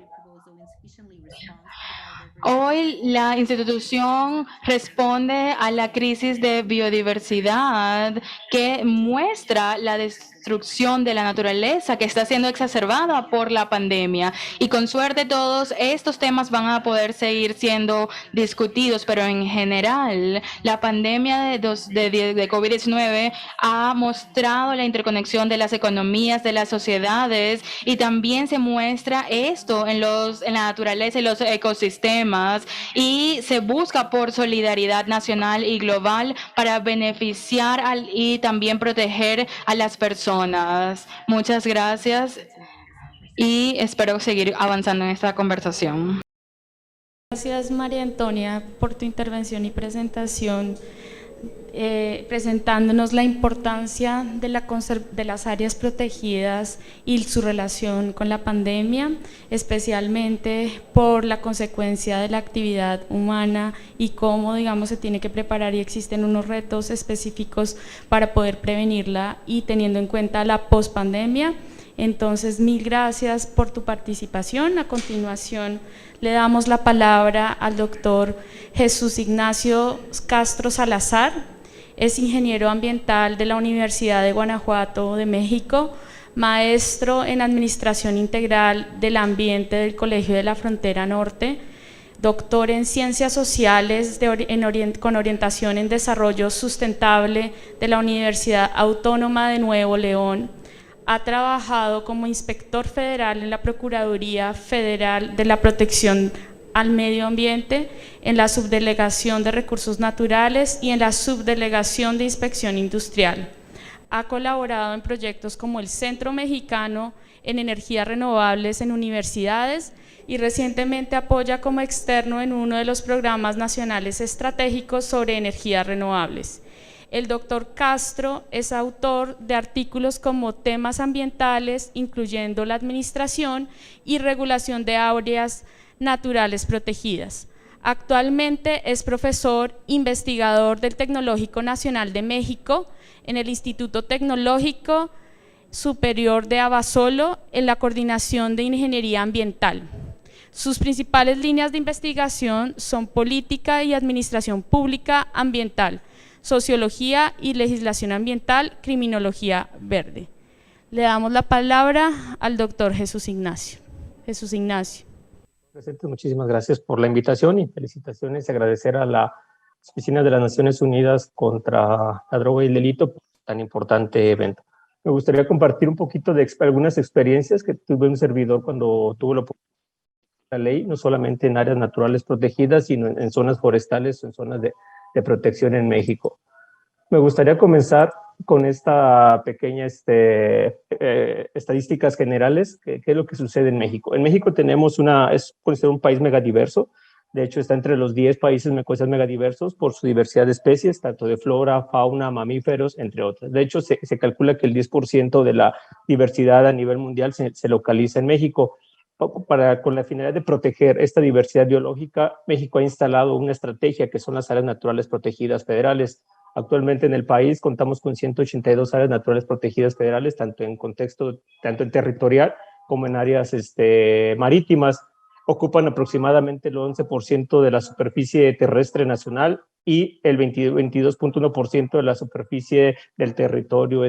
Hoy la institución responde a la crisis de biodiversidad que muestra la destrucción de la naturaleza que está siendo exacerbada por la pandemia. Y con suerte todos estos temas van a poder seguir siendo discutidos, pero en general la pandemia de COVID-19 ha mostrado la interconexión de las economías, de las sociedades, y también se muestra esto en la naturaleza y los ecosistemas, y se busca por solidaridad nacional y global para beneficiar y también proteger a las personas. Muchas gracias y espero seguir avanzando en esta conversación. Gracias, María Antonia, por tu intervención y presentación, presentándonos la importancia de las áreas protegidas y su relación con la pandemia, especialmente por la consecuencia de la actividad humana y cómo, digamos, se tiene que preparar y existen unos retos específicos para poder prevenirla y teniendo en cuenta la pospandemia. Entonces, mil gracias por tu participación. A continuación, le damos la palabra al doctor Jesús Ignacio Castro Salazar. Es ingeniero ambiental de la Universidad de Guanajuato de México, maestro en Administración Integral del Ambiente del Colegio de la Frontera Norte, doctor en Ciencias Sociales con orientación en Desarrollo Sustentable de la Universidad Autónoma de Nuevo León. Ha trabajado como inspector federal en la Procuraduría Federal de la Protección al Medio Ambiente, en la Subdelegación de Recursos Naturales y en la Subdelegación de Inspección Industrial. Ha colaborado en proyectos como el Centro Mexicano en Energías Renovables en Universidades y recientemente apoya como externo en uno de los programas nacionales estratégicos sobre energías renovables. El doctor Castro es autor de artículos como temas ambientales, incluyendo la administración y regulación de áreas naturales protegidas. Actualmente es profesor investigador del Tecnológico Nacional de México en el Instituto Tecnológico Superior de Abasolo en la Coordinación de Ingeniería Ambiental. Sus principales líneas de investigación son política y administración pública ambiental, sociología y legislación ambiental, criminología verde. Le damos la palabra al doctor Jesús Ignacio. Jesús Ignacio. Presente, muchísimas gracias por la invitación y felicitaciones y agradecer a las oficinas de las Naciones Unidas contra la droga y el delito por tan importante evento. Me gustaría compartir un poquito de algunas experiencias que tuve un servidor cuando tuve la oportunidad de la ley, no solamente en áreas naturales protegidas, sino en zonas forestales o en zonas de protección en México. Me gustaría comenzar con esta pequeña estadísticas generales, qué es lo que sucede en México. En México tenemos puede ser un país megadiverso, de hecho está entre los 10 países megadiversos por su diversidad de especies, tanto de flora, fauna, mamíferos, entre otras. De hecho, se calcula que el 10% de la diversidad a nivel mundial se localiza en México. Con la finalidad de proteger esta diversidad biológica, México ha instalado una estrategia que son las áreas naturales protegidas federales. Actualmente en el país contamos con 182 áreas naturales protegidas federales, tanto en territorial como en áreas marítimas. Ocupan aproximadamente el 11% de la superficie terrestre nacional y el 22.1% de la superficie del territorio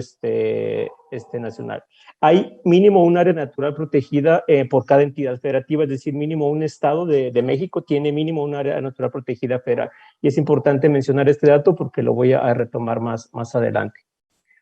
nacional. Hay mínimo un área natural protegida por cada entidad federativa, es decir, mínimo un estado de México tiene mínimo un área natural protegida federal. Y es importante mencionar este dato porque lo voy a retomar más adelante.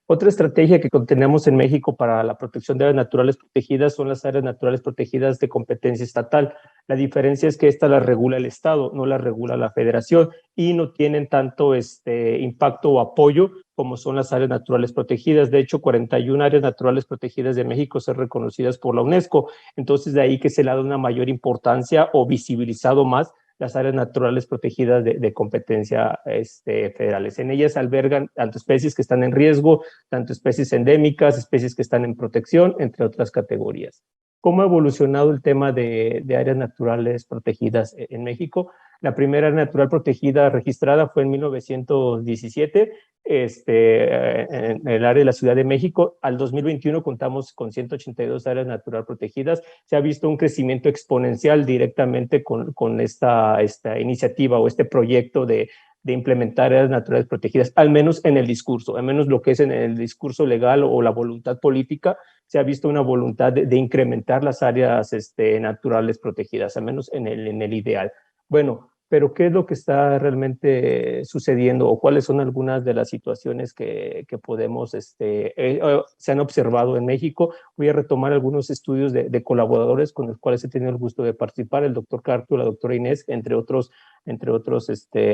Otra estrategia que tenemos en México para la protección de áreas naturales protegidas son las áreas naturales protegidas de competencia estatal. La diferencia es que esta la regula el Estado, no la regula la Federación y no tienen tanto impacto o apoyo como son las áreas naturales protegidas. De hecho, 41 áreas naturales protegidas de México son reconocidas por la UNESCO. Entonces, de ahí que se le ha dado una mayor importancia o visibilizado más las áreas naturales protegidas de competencia federales. En ellas albergan tanto especies que están en riesgo, tanto especies endémicas, especies que están en protección, entre otras categorías. ¿Cómo ha evolucionado el tema de áreas naturales protegidas en México? La primera área natural protegida registrada fue en 1917, en el área de la Ciudad de México. Al 2021 contamos con 182 áreas naturales protegidas. Se ha visto un crecimiento exponencial directamente con esta iniciativa o este proyecto de de implementar áreas naturales protegidas, al menos en el discurso, al menos lo que es en el discurso legal o la voluntad política, se ha visto una voluntad de incrementar las áreas naturales protegidas, al menos en el ideal. Bueno, pero ¿qué es lo que está realmente sucediendo o cuáles son algunas de las situaciones que podemos, se han observado en México? Voy a retomar algunos estudios de colaboradores con los cuales he tenido el gusto de participar, el doctor Carpio, la doctora Inés, entre otros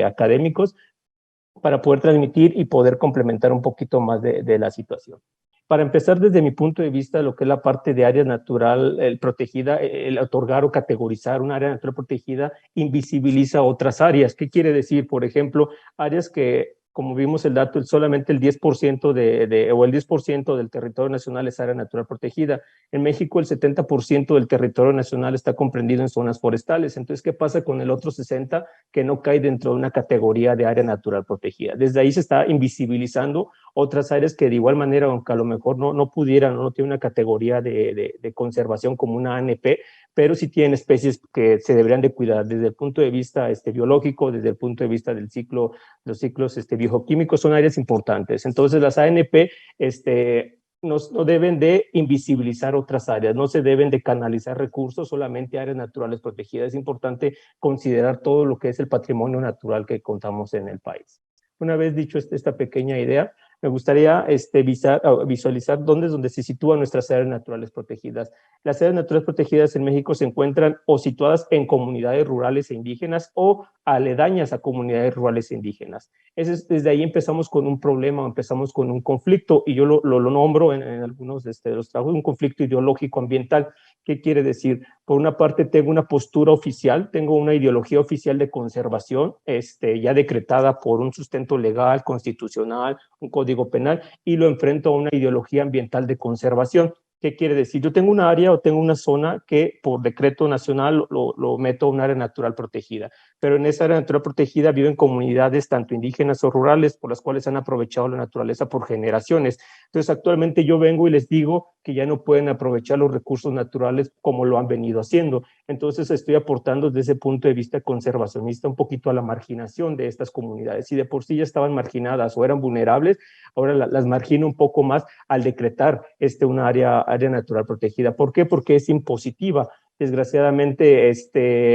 académicos, para poder transmitir y poder complementar un poquito más de la situación. Para empezar, desde mi punto de vista, lo que es la parte de área natural protegida, el otorgar o categorizar una área natural protegida invisibiliza otras áreas. ¿Qué quiere decir? Por ejemplo, áreas que, como vimos el dato, solamente el 10% o el 10% del territorio nacional es área natural protegida. En México, el 70% del territorio nacional está comprendido en zonas forestales. Entonces, ¿qué pasa con el otro 60% que no cae dentro de una categoría de área natural protegida? Desde ahí se está invisibilizando otras áreas que de igual manera, aunque a lo mejor no pudieran, no tienen una categoría de conservación como una ANP, pero sí tienen especies que se deberían de cuidar desde el punto de vista biológico, desde el punto de vista del ciclo, los ciclos bioquímicos son áreas importantes. Entonces las ANP no deben de invisibilizar otras áreas, no se deben de canalizar recursos solamente a áreas naturales protegidas. Es importante considerar todo lo que es el patrimonio natural que contamos en el país. Una vez dicho esta pequeña idea, me gustaría visualizar dónde es donde se sitúan nuestras áreas naturales protegidas. Las áreas naturales protegidas en México se encuentran o situadas en comunidades rurales e indígenas o aledañas a comunidades rurales e indígenas. Desde ahí empezamos con un problema, empezamos con un conflicto, y yo lo nombro en algunos de los trabajos, un conflicto ideológico ambiental. ¿Qué quiere decir? Por una parte, tengo una postura oficial, tengo una ideología oficial de conservación, ya decretada por un sustento legal, constitucional, un código penal, y lo enfrento a una ideología ambiental de conservación. ¿Qué quiere decir? Yo tengo una área o tengo una zona que por decreto nacional lo meto a un área natural protegida, pero en esa área natural protegida viven comunidades tanto indígenas o rurales por las cuales han aprovechado la naturaleza por generaciones. Entonces actualmente yo vengo y les digo que ya no pueden aprovechar los recursos naturales como lo han venido haciendo. Entonces estoy aportando desde ese punto de vista conservacionista un poquito a la marginación de estas comunidades. Si de por sí ya estaban marginadas o eran vulnerables, ahora las margino un poco más al decretar una área natural protegida. ¿Por qué? Porque es impositiva. Desgraciadamente,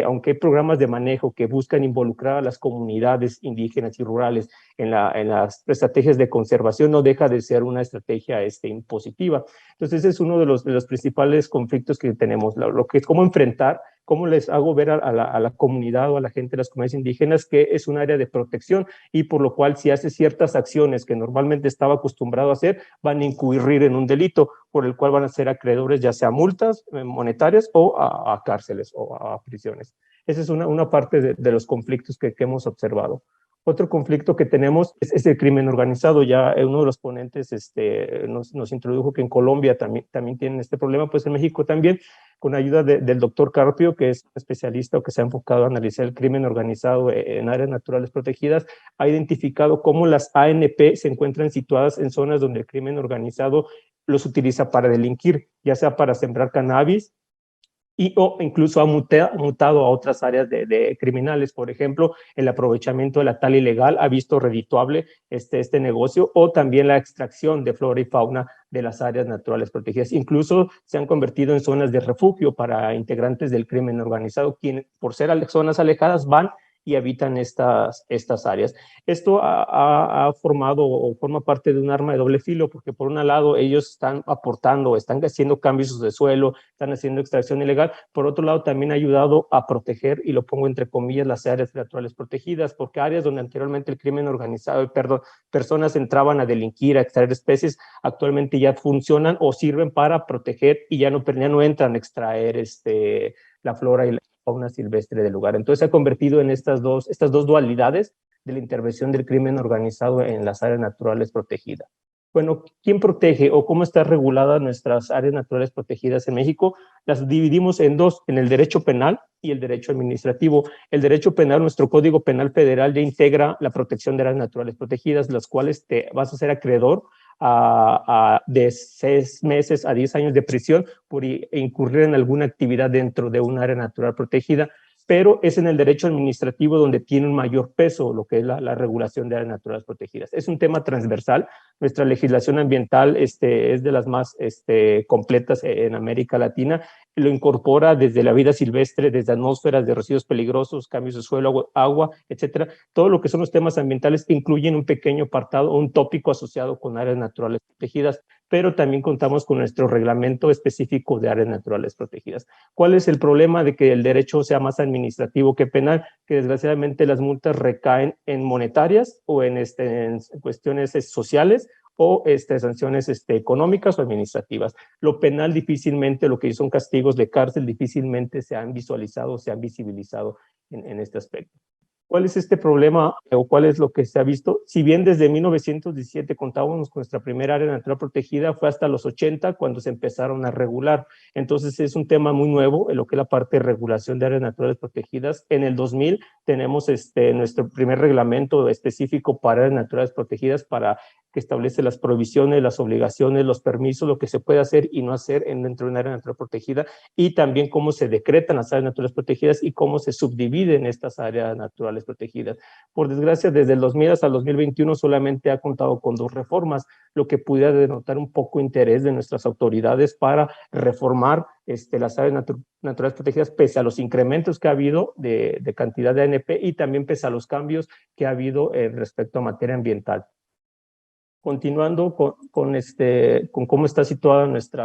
aunque hay programas de manejo que buscan involucrar a las comunidades indígenas y rurales en las estrategias de conservación, no deja de ser una estrategia impositiva. Entonces, ese es uno de los principales conflictos que tenemos, lo que es cómo enfrentar, cómo les hago ver a la comunidad o a la gente de las comunidades indígenas que es un área de protección, y por lo cual si hace ciertas acciones que normalmente estaba acostumbrado a hacer, van a incurrir en un delito por el cual van a ser acreedores ya sea multas monetarias o a cárceles o a prisiones. Esa es una parte de los conflictos que hemos observado. Otro conflicto que tenemos es el crimen organizado. Ya uno de los ponentes nos introdujo que en Colombia también tienen este problema, pues en México también, con ayuda del doctor Carpio, que es especialista o que se ha enfocado a analizar el crimen organizado en áreas naturales protegidas, ha identificado cómo las ANP se encuentran situadas en zonas donde el crimen organizado los utiliza para delinquir, ya sea para sembrar cannabis, o incluso ha mutado a otras áreas de criminales. Por ejemplo, el aprovechamiento de la tala ilegal ha visto redituable este negocio, o también la extracción de flora y fauna de las áreas naturales protegidas. Incluso se han convertido en zonas de refugio para integrantes del crimen organizado, quienes por ser zonas alejadas van y habitan estas áreas. Esto ha formado o forma parte de un arma de doble filo, porque por un lado ellos están aportando, están haciendo cambios de suelo, están haciendo extracción ilegal, por otro lado también ha ayudado a proteger, y lo pongo entre comillas, las áreas naturales protegidas, porque áreas donde anteriormente el crimen organizado, personas entraban a delinquir, a extraer especies, actualmente ya funcionan o sirven para proteger, y ya no entran a extraer la flora y la fauna silvestre del lugar. Entonces se ha convertido en estas dos dualidades de la intervención del crimen organizado en las áreas naturales protegidas. Bueno, ¿quién protege o cómo está regulada nuestras áreas naturales protegidas en México? Las dividimos en dos, en el derecho penal y el derecho administrativo. El derecho penal, nuestro Código Penal Federal ya integra la protección de áreas naturales protegidas, las cuales te vas a ser acreedor de 6 meses a 10 años de prisión por incurrir en alguna actividad dentro de un área natural protegida. pero es en el derecho administrativo donde tiene un mayor peso lo que es la regulación de áreas naturales protegidas. Es un tema transversal. Nuestra legislación ambiental es de las más completas en América Latina. Lo incorpora desde la vida silvestre, desde atmósferas de residuos peligrosos, cambios de suelo, agua, etcétera. Todo lo que son los temas ambientales incluyen un pequeño apartado, un tópico asociado con áreas naturales protegidas, pero también contamos con nuestro reglamento específico de áreas naturales protegidas. ¿Cuál es el problema de que el derecho sea más administrativo que penal? Que desgraciadamente las multas recaen en monetarias o en cuestiones sociales o sanciones económicas o administrativas. Lo penal difícilmente, lo que son castigos de cárcel, difícilmente se han visualizado, se han visibilizado en este aspecto. ¿Cuál es este problema o cuál es lo que se ha visto? Si bien desde 1917 contábamos con nuestra primera área natural protegida, fue hasta los 80 cuando se empezaron a regular. Entonces es un tema muy nuevo en lo que es la parte de regulación de áreas naturales protegidas. En el 2000 tenemos nuestro primer reglamento específico para áreas naturales protegidas para que establece las prohibiciones, las obligaciones, los permisos, lo que se puede hacer y no hacer dentro de una área natural protegida, y también cómo se decretan las áreas naturales protegidas y cómo se subdividen estas áreas naturales protegidas. Por desgracia, desde el 2000 hasta el 2021 solamente ha contado con 2 reformas, lo que pudiera denotar un poco interés de nuestras autoridades para reformar las áreas naturales protegidas, pese a los incrementos que ha habido de cantidad de ANP y también pese a los cambios que ha habido respecto a materia ambiental. Continuando con cómo está situada nuestro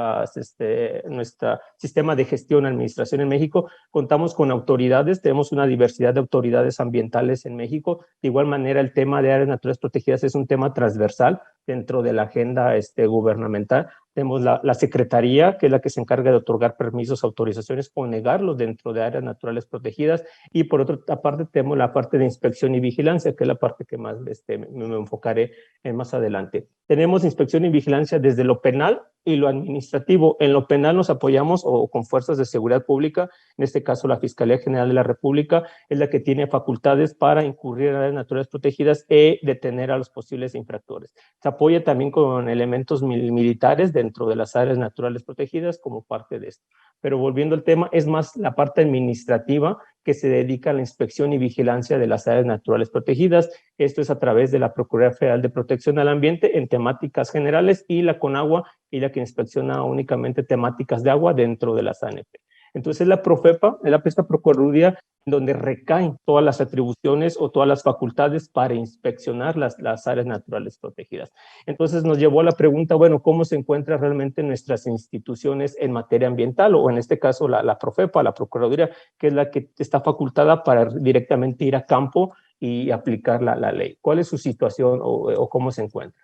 sistema de gestión, administración en México, contamos con autoridades, tenemos una diversidad de autoridades ambientales en México. De igual manera, el tema de áreas naturales protegidas es un tema transversal dentro de la agenda gubernamental. Tenemos la Secretaría, que es la que se encarga de otorgar permisos, autorizaciones o negarlos dentro de áreas naturales protegidas. Y por otra parte, tenemos la parte de inspección y vigilancia, que es la parte que más me enfocaré más adelante. Tenemos inspección y vigilancia desde lo penal y lo administrativo. En lo penal nos apoyamos con fuerzas de seguridad pública, en este caso la Fiscalía General de la República es la que tiene facultades para incurrir en áreas naturales protegidas y detener a los posibles infractores. Se apoya también con elementos militares dentro de las áreas naturales protegidas como parte de esto. Pero volviendo al tema, es más la parte administrativa que se dedica a la inspección y vigilancia de las áreas naturales protegidas. Esto es a través de la Procuraduría Federal de Protección al Ambiente en temáticas generales y la CONAGUA y la que inspecciona únicamente temáticas de agua dentro de las ANP. Entonces la Profepa, esta Procuraduría, donde recaen todas las atribuciones o todas las facultades para inspeccionar las áreas naturales protegidas. Entonces nos llevó a la pregunta, bueno, ¿cómo se encuentran realmente nuestras instituciones en materia ambiental? O en este caso la Profepa, la Procuraduría, que es la que está facultada para directamente ir a campo y aplicar la ley. ¿Cuál es su situación o cómo se encuentra?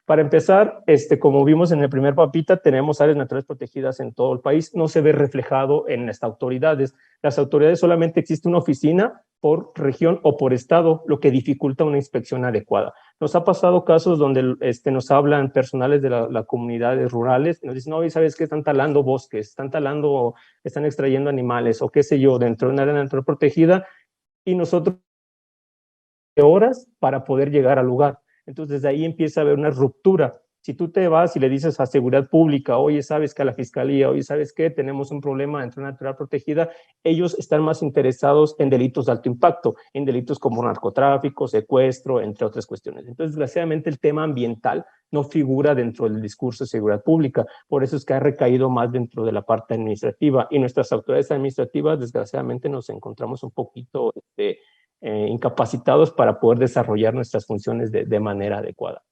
Para empezar, como vimos en el primer mapita, tenemos áreas naturales protegidas en todo el país. No se ve reflejado en las autoridades. Las autoridades solamente existe una oficina por región o por estado, lo que dificulta una inspección adecuada. Nos ha pasado casos donde nos hablan personales de las comunidades rurales, nos dicen, no, ¿sabes qué? Están talando bosques, están extrayendo animales o qué sé yo, dentro de una área natural protegida, y nosotros horas para poder llegar al lugar. Entonces, desde ahí empieza a haber una ruptura. Si tú te vas y le dices a seguridad pública, oye, ¿sabes que a la fiscalía, oye, ¿sabes qué? Tenemos un problema dentro de una natural protegida, ellos están más interesados en delitos de alto impacto, en delitos como narcotráfico, secuestro, entre otras cuestiones. Entonces, desgraciadamente, el tema ambiental no figura dentro del discurso de seguridad pública. Por eso es que ha recaído más dentro de la parte administrativa. Y nuestras autoridades administrativas, desgraciadamente, nos encontramos un poquito incapacitados para poder desarrollar nuestras funciones de manera adecuada.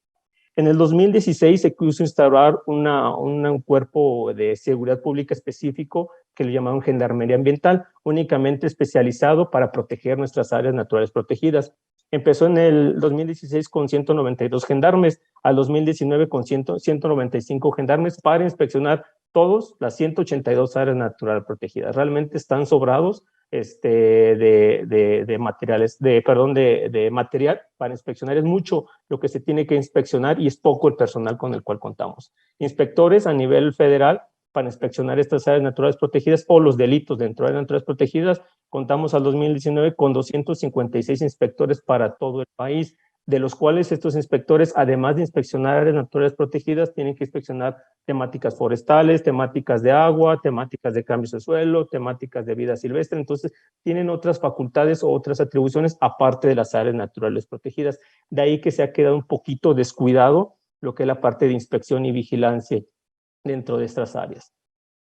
En el 2016 se quiso instaurar un cuerpo de seguridad pública específico que le llamaron Gendarmería Ambiental, únicamente especializado para proteger nuestras áreas naturales protegidas. Empezó en el 2016 con 192 gendarmes, al 2019 con 195 gendarmes para inspeccionar todas las 182 áreas naturales protegidas. Realmente están sobrados de material para inspeccionar. Es mucho lo que se tiene que inspeccionar y es poco el personal con el cual contamos. Inspectores a nivel federal para inspeccionar estas áreas naturales protegidas o los delitos dentro de áreas naturales protegidas, contamos al 2019 con 256 inspectores para todo el país. de los cuales estos inspectores, además de inspeccionar áreas naturales protegidas, tienen que inspeccionar temáticas forestales, temáticas de agua, temáticas de cambios de suelo, temáticas de vida silvestre. Entonces, tienen otras facultades o otras atribuciones aparte de las áreas naturales protegidas. De ahí que se ha quedado un poquito descuidado lo que es la parte de inspección y vigilancia dentro de estas áreas.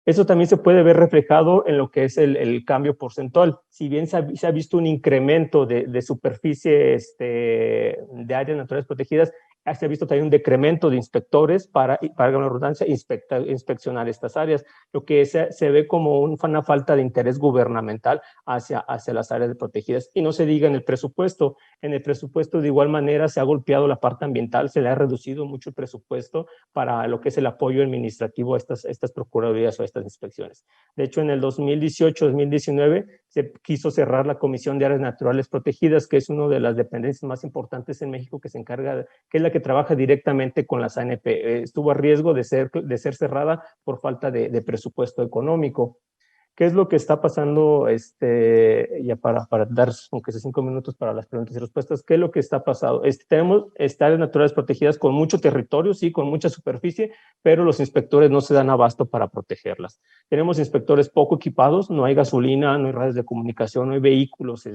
Eso también se puede ver reflejado en lo que es el cambio porcentual. Si bien se ha visto un incremento de superficie de áreas naturales protegidas, se ha visto también un decremento de inspectores para la redundancia, inspeccionar estas áreas, lo que se ve como una falta de interés gubernamental hacia las áreas protegidas. Y no se diga en el presupuesto de igual manera se ha golpeado la parte ambiental, se le ha reducido mucho el presupuesto para lo que es el apoyo administrativo a estas procuradurías o a estas inspecciones. De hecho, en el 2018-2019 se quiso cerrar la Comisión de Áreas Naturales Protegidas, que es una de las dependencias más importantes en México, que se encarga, que es la que trabaja directamente con las ANP. Estuvo a riesgo de ser cerrada por falta de presupuesto económico. ¿Qué es lo que está pasando? Ya para dar, aunque sea 5 minutos para las preguntas y respuestas, ¿qué es lo que está pasando? Tenemos áreas naturales protegidas con mucho territorio, sí, con mucha superficie, pero los inspectores no se dan abasto para protegerlas. Tenemos inspectores poco equipados, no hay gasolina, no hay redes de comunicación, no hay vehículos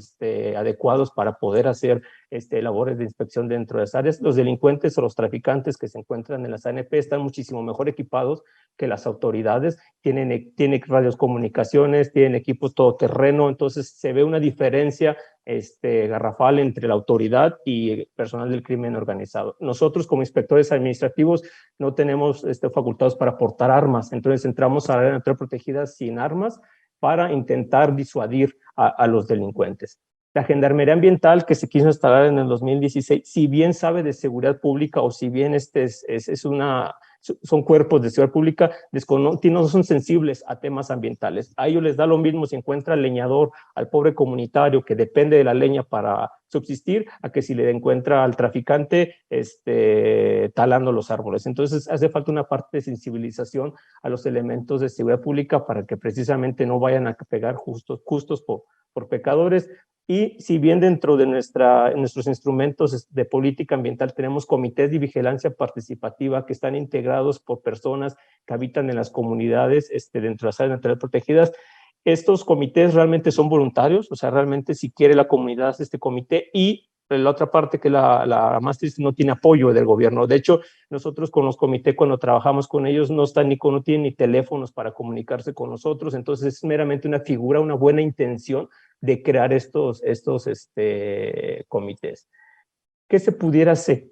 adecuados para poder hacer labores de inspección dentro de las áreas. Los delincuentes o los traficantes que se encuentran en las ANP están muchísimo mejor equipados que las autoridades, tienen radiocomunicaciones, tienen equipos todoterreno, entonces se ve una diferencia garrafal entre la autoridad y el personal del crimen organizado. Nosotros como inspectores administrativos no tenemos facultados para portar armas, entonces entramos a la área natural protegida sin armas para intentar disuadir a los delincuentes. La Gendarmería Ambiental, que se quiso instalar en el 2016, si bien sabe de seguridad pública o si bien son cuerpos de seguridad pública, no son sensibles a temas ambientales. A ellos les da lo mismo si encuentra al leñador, al pobre comunitario que depende de la leña para subsistir, a que si le encuentra al traficante talando los árboles. Entonces hace falta una parte de sensibilización a los elementos de seguridad pública para que precisamente no vayan a pegar justos por pecadores. Y si bien dentro de nuestros instrumentos de política ambiental tenemos comités de vigilancia participativa que están integrados por personas que habitan en las comunidades dentro de las áreas naturales protegidas, estos comités realmente son voluntarios, o sea, realmente si quiere la comunidad hace este comité, y la otra parte que la más triste, no tiene apoyo del gobierno. De hecho, nosotros con los comités, cuando trabajamos con ellos, no tienen ni teléfonos para comunicarse con nosotros, entonces es meramente una figura, una buena intención de crear estos comités. ¿Qué se pudiera hacer?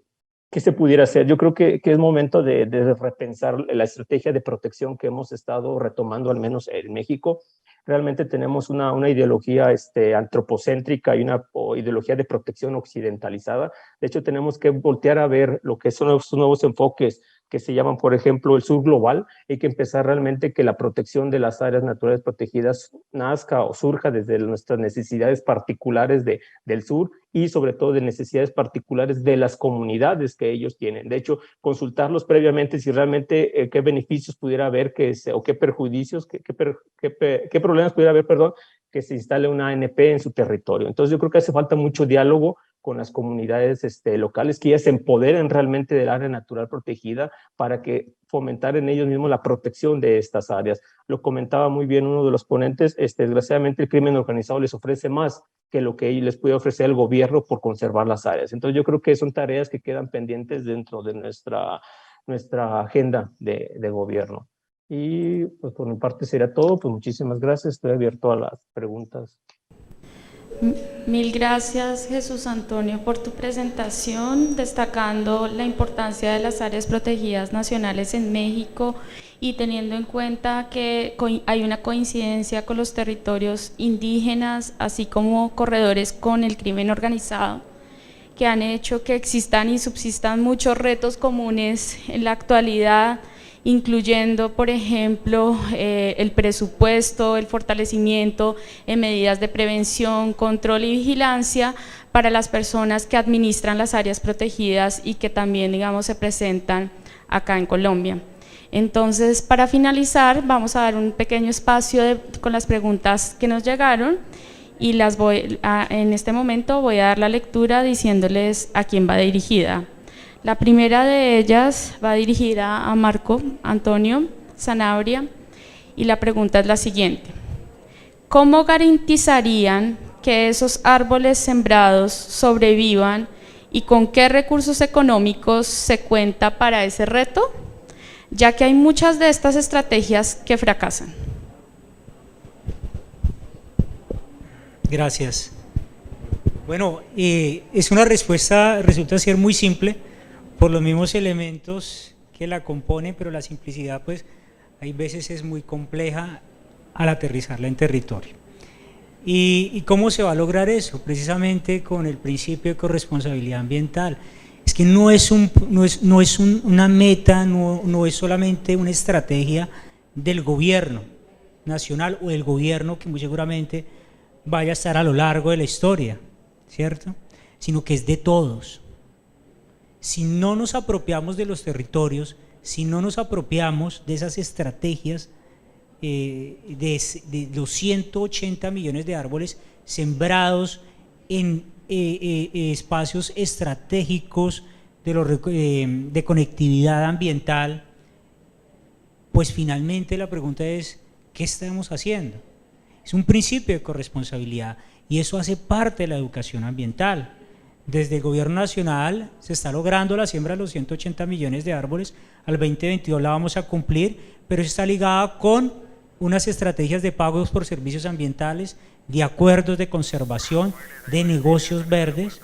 Yo creo que es momento de repensar la estrategia de protección que hemos estado retomando, al menos en México. Realmente tenemos una ideología antropocéntrica y una ideología de protección occidentalizada. De hecho, tenemos que voltear a ver lo que son estos nuevos enfoques que se llaman, por ejemplo, el sur global. Hay que empezar realmente que la protección de las áreas naturales protegidas nazca o surja desde nuestras necesidades particulares del sur y sobre todo de necesidades particulares de las comunidades que ellos tienen. De hecho, consultarlos previamente si realmente qué beneficios pudiera haber o qué perjuicios, qué problemas pudiera haber, que se instale una ANP en su territorio. Entonces yo creo que hace falta mucho diálogo con las comunidades locales, que ellas se empoderen realmente del área natural protegida para que fomentar en ellos mismos la protección de estas áreas. Lo comentaba muy bien uno de los ponentes, desgraciadamente el crimen organizado les ofrece más que lo que les puede ofrecer el gobierno por conservar las áreas. Entonces yo creo que son tareas que quedan pendientes dentro de nuestra agenda de gobierno. Y pues por mi parte sería todo, pues muchísimas gracias, estoy abierto a las preguntas. Mil gracias, Jesús Antonio, por tu presentación, destacando la importancia de las áreas protegidas nacionales en México y teniendo en cuenta que hay una coincidencia con los territorios indígenas, así como corredores con el crimen organizado, que han hecho que existan y subsistan muchos retos comunes en la actualidad, incluyendo, por ejemplo, el presupuesto, el fortalecimiento en medidas de prevención, control y vigilancia para las personas que administran las áreas protegidas y que también, digamos, se presentan acá en Colombia. Entonces, para finalizar, vamos a dar un pequeño espacio con las preguntas que nos llegaron y en este momento voy a dar la lectura diciéndoles a quién va dirigida. La primera de ellas va dirigida a Marco Antonio Sanabria y la pregunta es la siguiente: ¿cómo garantizarían que esos árboles sembrados sobrevivan y con qué recursos económicos se cuenta para ese reto, ya que hay muchas de estas estrategias que fracasan? Gracias. Bueno, es una respuesta, resulta ser muy simple por los mismos elementos que la componen, pero la simplicidad pues hay veces es muy compleja al aterrizarla en territorio. ¿Y cómo se va a lograr eso? Precisamente con el principio de corresponsabilidad ambiental. Es que no es una meta, no es solamente una estrategia del gobierno nacional o del gobierno que muy seguramente vaya a estar a lo largo de la historia, ¿cierto? Sino que es de todos. Si no nos apropiamos de los territorios, si no nos apropiamos de esas estrategias, de los 180 millones de árboles sembrados en espacios estratégicos de conectividad ambiental, pues finalmente la pregunta es, ¿qué estamos haciendo? Es un principio de corresponsabilidad y eso hace parte de la educación ambiental. Desde el gobierno nacional se está logrando la siembra de los 180 millones de árboles, al 2022 la vamos a cumplir, pero eso está ligada con unas estrategias de pagos por servicios ambientales, de acuerdos de conservación, de negocios verdes,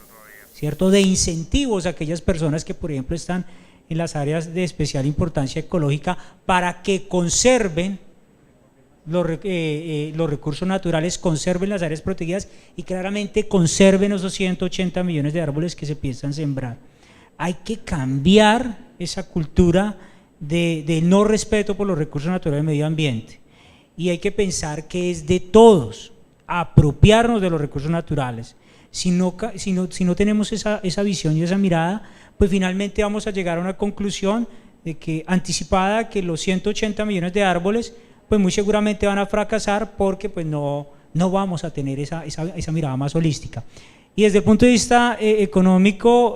¿cierto? De incentivos a aquellas personas que, por ejemplo, están en las áreas de especial importancia ecológica para que conserven los recursos naturales, conserven las áreas protegidas y claramente conserven esos 180 millones de árboles que se piensan sembrar. Hay que cambiar esa cultura de no respeto por los recursos naturales del medio ambiente y hay que pensar que es de todos apropiarnos de los recursos naturales. Si no tenemos esa visión y esa mirada, pues finalmente vamos a llegar a una conclusión de que anticipada que los 180 millones de árboles pues muy seguramente van a fracasar porque pues no vamos a tener esa mirada más holística. Y desde el punto de vista económico,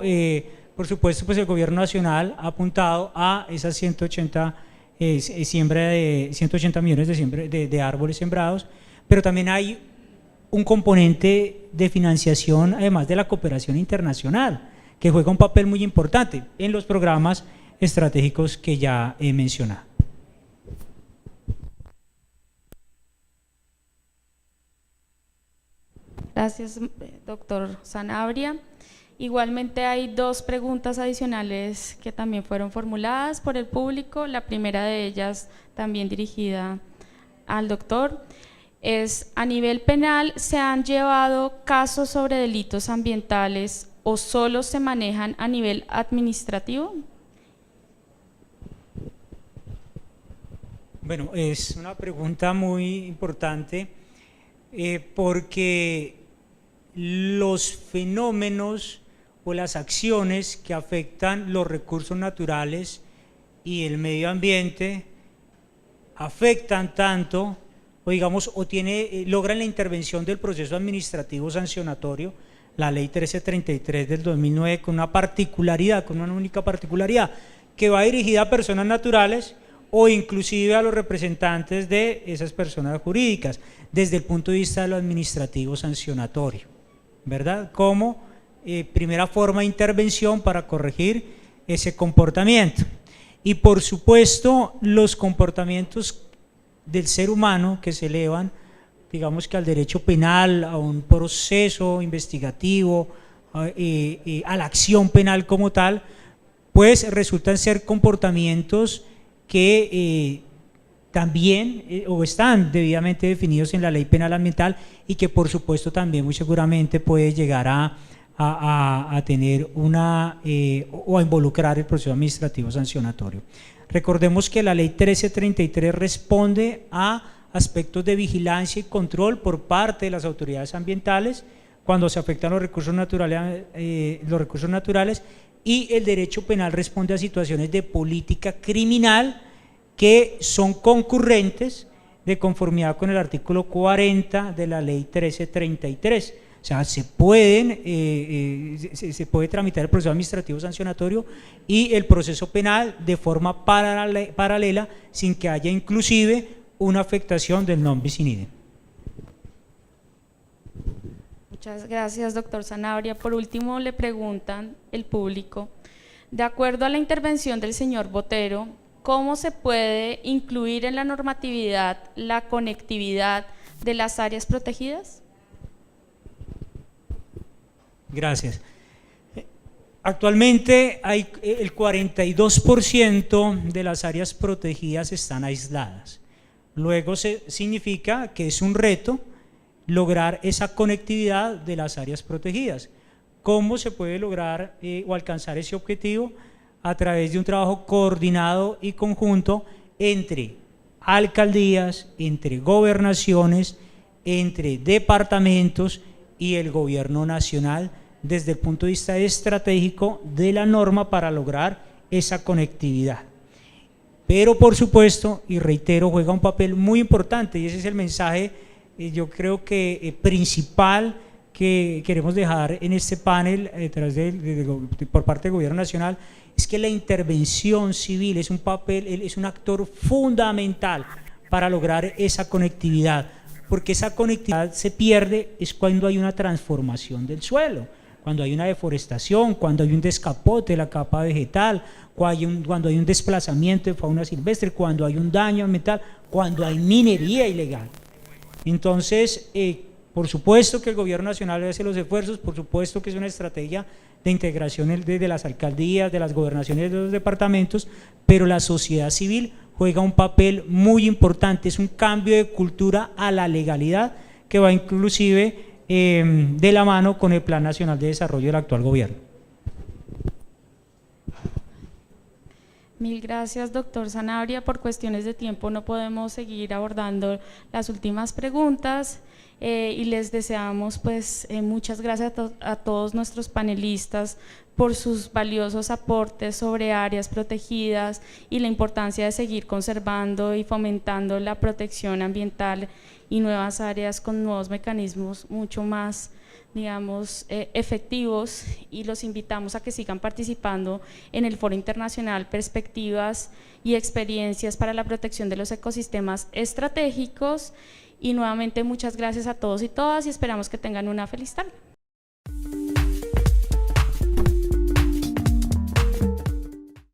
por supuesto, pues el gobierno nacional ha apuntado a esas 180 millones de árboles sembrados, pero también hay un componente de financiación, además de la cooperación internacional, que juega un papel muy importante en los programas estratégicos que ya he mencionado. Gracias, doctor Sanabria. Igualmente hay dos preguntas adicionales que también fueron formuladas por el público. La primera de ellas, también dirigida al doctor, es: ¿a nivel penal se han llevado casos sobre delitos ambientales o solo se manejan a nivel administrativo? Bueno, es una pregunta muy importante porque los fenómenos o las acciones que afectan los recursos naturales y el medio ambiente afectan tanto logran la intervención del proceso administrativo sancionatorio, la ley 1333 del 2009, con una única particularidad, que va dirigida a personas naturales o inclusive a los representantes de esas personas jurídicas, desde el punto de vista de lo administrativo sancionatorio, ¿verdad? Como primera forma de intervención para corregir ese comportamiento. Y por supuesto, los comportamientos del ser humano que se elevan, digamos que al derecho penal, a un proceso investigativo, a la acción penal como tal, pues resultan ser comportamientos que también o están debidamente definidos en la ley penal ambiental y que por supuesto también muy seguramente puede llegar a tener o a involucrar el proceso administrativo sancionatorio. Recordemos que la ley 1333 responde a aspectos de vigilancia y control por parte de las autoridades ambientales cuando se afectan los recursos naturales, y el derecho penal responde a situaciones de política criminal que son concurrentes de conformidad con el artículo 40 de la ley 1333. O sea, se puede tramitar el proceso administrativo sancionatorio y el proceso penal de forma paralela sin que haya inclusive una afectación del non bis in idem. Muchas gracias, doctor Sanabria. Por último, le preguntan el público, de acuerdo a la intervención del señor Botero, ¿cómo se puede incluir en la normatividad la conectividad de las áreas protegidas? Gracias. Actualmente el 42% de las áreas protegidas están aisladas. Luego significa que es un reto lograr esa conectividad de las áreas protegidas. ¿Cómo se puede lograr o alcanzar ese objetivo? A través de un trabajo coordinado y conjunto entre alcaldías, entre gobernaciones, entre departamentos y el gobierno nacional, desde el punto de vista estratégico de la norma para lograr esa conectividad. Pero por supuesto, y reitero, juega un papel muy importante, y ese es el mensaje yo creo que principal que queremos dejar en este panel por parte del gobierno nacional, es que la intervención civil es un actor fundamental para lograr esa conectividad, porque esa conectividad se pierde es cuando hay una transformación del suelo, cuando hay una deforestación, cuando hay un descapote de la capa vegetal, cuando hay un desplazamiento de fauna silvestre, cuando hay un daño ambiental, cuando hay minería ilegal. Entonces, por supuesto que el gobierno nacional hace los esfuerzos, por supuesto que es una estrategia de integración de las alcaldías, de las gobernaciones, de los departamentos, pero la sociedad civil juega un papel muy importante, es un cambio de cultura a la legalidad que va inclusive de la mano con el Plan Nacional de Desarrollo del actual gobierno. Mil gracias, doctor Sanabria. Por cuestiones de tiempo no podemos seguir abordando las últimas preguntas y les deseamos pues muchas gracias a todos nuestros panelistas por sus valiosos aportes sobre áreas protegidas y la importancia de seguir conservando y fomentando la protección ambiental y nuevas áreas con nuevos mecanismos mucho más, digamos, efectivos, y los invitamos a que sigan participando en el Foro Internacional Perspectivas y Experiencias para la Protección de los Ecosistemas Estratégicos. Y nuevamente muchas gracias a todos y todas y esperamos que tengan una feliz tarde.